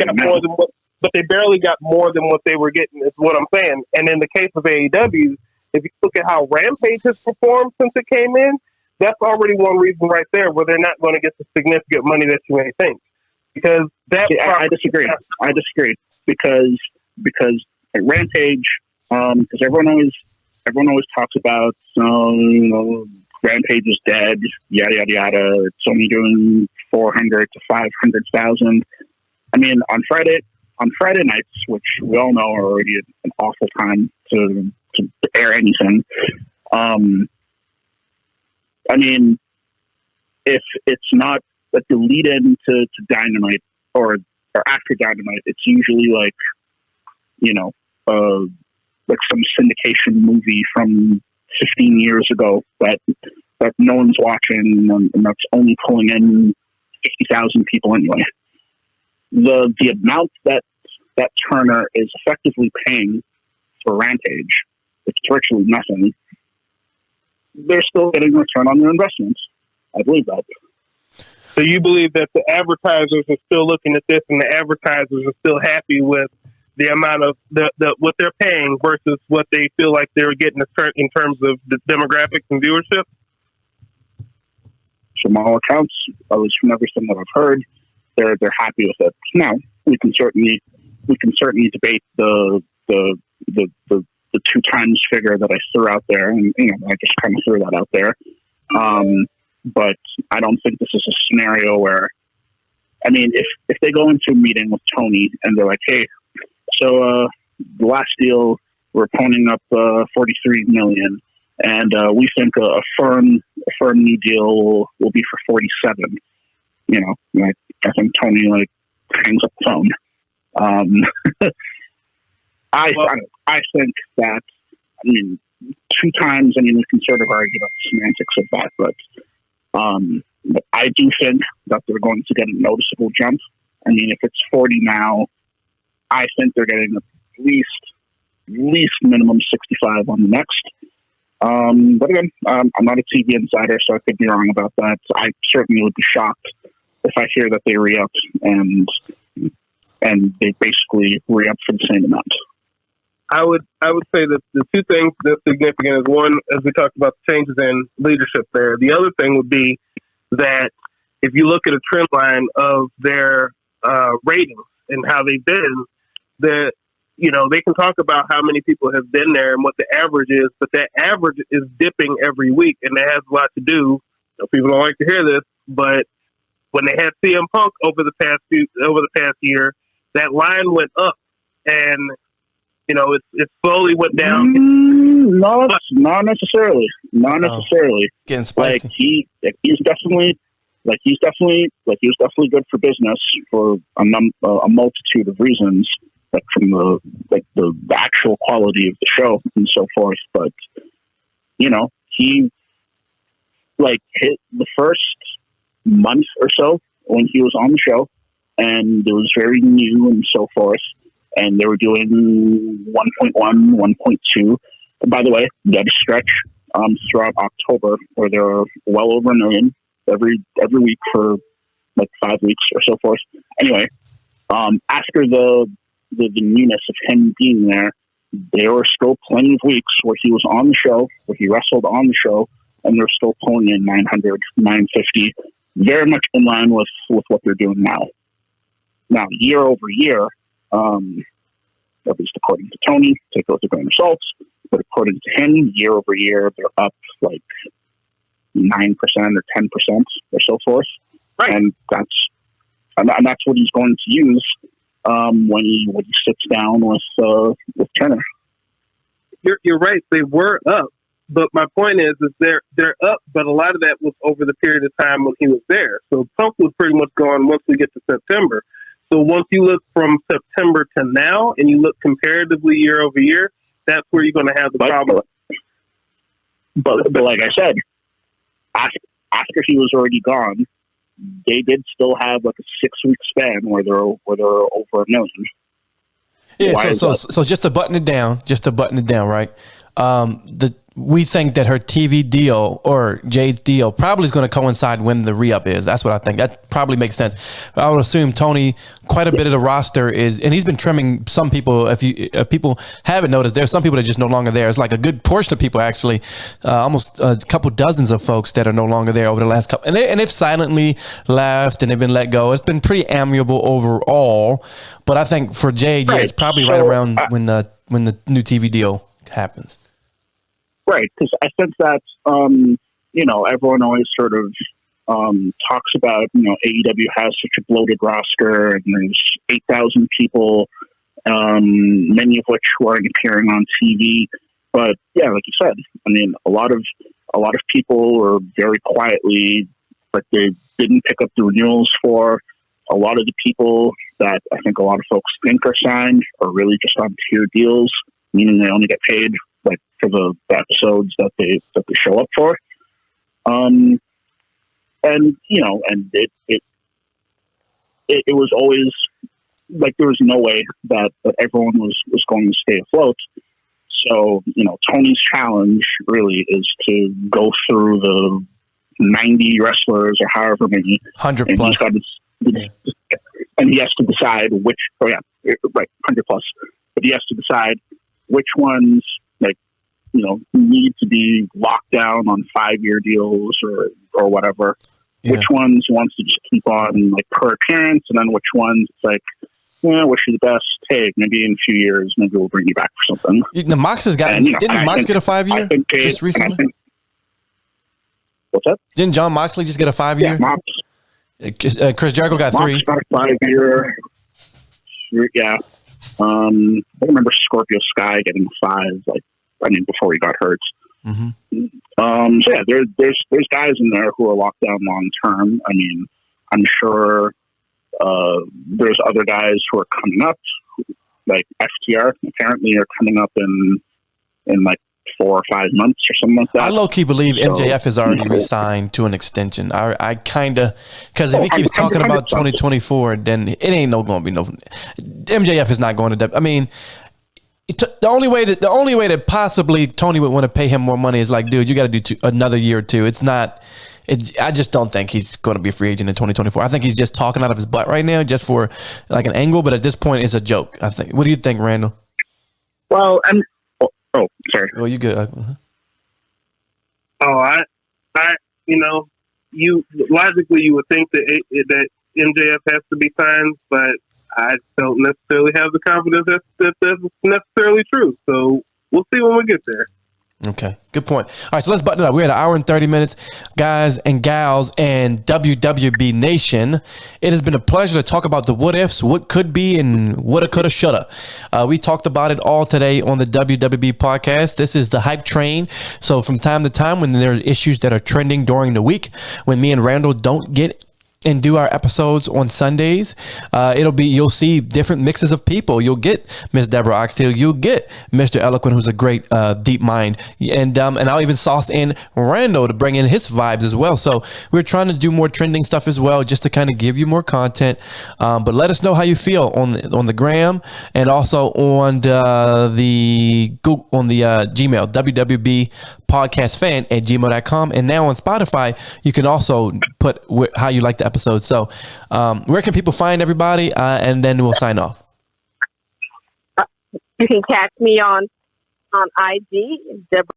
got more than what they were getting, is what I'm saying. And in the case of AEW, if you look at how Rampage has performed since it came in, that's already one reason right there where they're not going to get the significant money that you may think. Because I disagree. Because at Rampage, because everyone always talks about Rampage is dead, yada yada yada. It's only doing 400 to 500,000. I mean, on Friday nights, which we all know are already an awful time to air anything. I mean, if it's not like the lead in to Dynamite or after Dynamite, it's usually like like some syndication movie from 15 years ago that no one's watching and that's only pulling in 50,000 people anyway. The amount that Turner is effectively paying for Rampage, it's virtually nothing. They're still getting a return on their investments. I believe that. So you believe that the advertisers are still looking at this and the advertisers are still happy with the amount of what they're paying versus what they feel like they're getting in terms of the demographics and viewership? From all accounts, at least from everything that I've heard, they're happy with it. Now we can certainly debate the 2 times figure that I threw out there, and I just kind of threw that out there. But I don't think this is a scenario where, I mean, if they go into a meeting with Tony and they're like, hey, so the last deal we're ponying up 43 million, and we think a firm new deal will be for 47. I think Tony hangs up the phone. I think that, I mean, 2 times, I mean, we can sort of argue about the semantics of that, but I do think that they're going to get a noticeable jump. I mean, if it's 40 now, I think they're getting at least minimum 65 on the next. But again, I'm not a TV insider, so I could be wrong about that. I certainly would be shocked if I hear that they re-up and they basically re-up for the same amount. I would say that the 2 things that's significant is, one, as we talked about, the changes in leadership there. The other thing would be that if you look at a trend line of their ratings and how they've been, that, you know, they can talk about how many people have been there and what the average is, but that average is dipping every week, and that has a lot to do. You know, people don't like to hear this, but when they had CM Punk over the past year, that line went up, and you know it slowly went down. Not necessarily. Getting spicy. He was definitely good for business for a multitude of reasons, like from the actual quality of the show and so forth. But you know, he hit the first month or so when he was on the show, and it was very new and so forth. And they were doing 1.1, 1.2. By the way, they had a stretch throughout October where there were well over 1 million every week for like 5 weeks or so forth. Anyway, after the newness of him being there, there were still plenty of weeks where he was on the show, where he wrestled on the show, and they're still pulling in 900, 950, very much in line with what they're doing now. Now, year over year, at least according to Tony, take it with a grain of salt, but according to him, year over year, they're up like 9% or 10% or so forth. Right. And that's what he's going to use when he sits down with Turner. You're right. They were up, but my point is they're up, but a lot of that was over the period of time when he was there. So Punk was pretty much gone once we get to September. So once you look from September to now, and you look comparatively year over year, that's where you're going to have the problem. But like I said, after he was already gone, they did still have like a 6-week span where they're over 1 million. Yeah. So just to button it down, right? We think that her TV deal or Jade's deal probably is going to coincide when the re-up is. That's what I think. That probably makes sense. I would assume Tony, quite a bit of the roster is, and he's been trimming some people. If people haven't noticed, there's some people that are just no longer there. It's like a good portion of people actually, almost a couple dozens of folks that are no longer there over the last couple, and they've silently left and they've been let go. It's been pretty amiable overall, but I think for Jade, yeah, it's probably right around when the new TV deal happens. Right, because I think that, everyone always sort of talks about, AEW has such a bloated roster and there's 8,000 people, many of which weren't appearing on TV. But yeah, like you said, I mean, a lot of people were very quietly, but they didn't pick up the renewals for. A lot of the people that I think a lot of folks think are signed are really just on tier deals, meaning they only get paid like for the episodes that they show up for. And it was always like there was no way that everyone was going to stay afloat. So, Tony's challenge really is to go through the 90 wrestlers or however many 100 plus. And he has to decide which, 100 plus, but he has to decide which ones need to be locked down on 5-year deals or whatever. Yeah. Which ones he wants to just keep on like per appearance, and then which ones it's like, wish you the best. Hey, maybe in a few years, maybe we'll bring you back for something. The Mox has got. Didn't Mox get a 5-year just recently? What's that? Didn't John Moxley just get a 5-year? Yeah, Mox. Chris Jericho got 3. Got a 5-year. Yeah. I remember Scorpio Sky getting 5. Before he got hurt. Mm-hmm. So yeah, there's guys in there who are locked down long term. I mean, I'm sure There's other guys who are coming up, like FTR. Apparently, are coming up in like 4 or 5 months or something like that. I low key believe MJF is already resigned to an extension. I kind of, because if he keeps talking about 2024, then it ain't going to be no. MJF is not going to. I mean, the only way that possibly Tony would want to pay him more money is like, dude, you got to do another year or two. It's not. I just don't think he's going to be a free agent in 2024. I think he's just talking out of his butt right now, just for like an angle. But at this point, it's a joke. I think. What do you think, Randall? Well, oh, sorry. Oh, you good? I, you logically you would think that MJF has to be signed, but I don't necessarily have the confidence that that's necessarily true. So we'll see when we get there. Okay, good point. All right, so let's button it up. We're at 1 hour and 30 minutes, guys and gals and WWB Nation. It has been a pleasure to talk about the what ifs, what could be, and woulda, coulda, shoulda. We talked about it all today on the WWB podcast. This is the hype train. So from time to time, when there are issues that are trending during the week, when me and Randall don't get and do our episodes on Sundays, you'll see different mixes of people. You'll get Miss Deborah Oxtail, you'll get Mr. Eloquent, who's a great deep mind, and I'll even sauce in Randall to bring in his vibes as well. So we're trying to do more trending stuff as well, just to kind of give you more content. But let us know how you feel on the gram, and also on the Google, on the Gmail, WWB podcast fan at gmail.com, and now on Spotify you can also put how you like the episode. So where can people find everybody, and then we'll sign off? You can catch me on IG, Deborah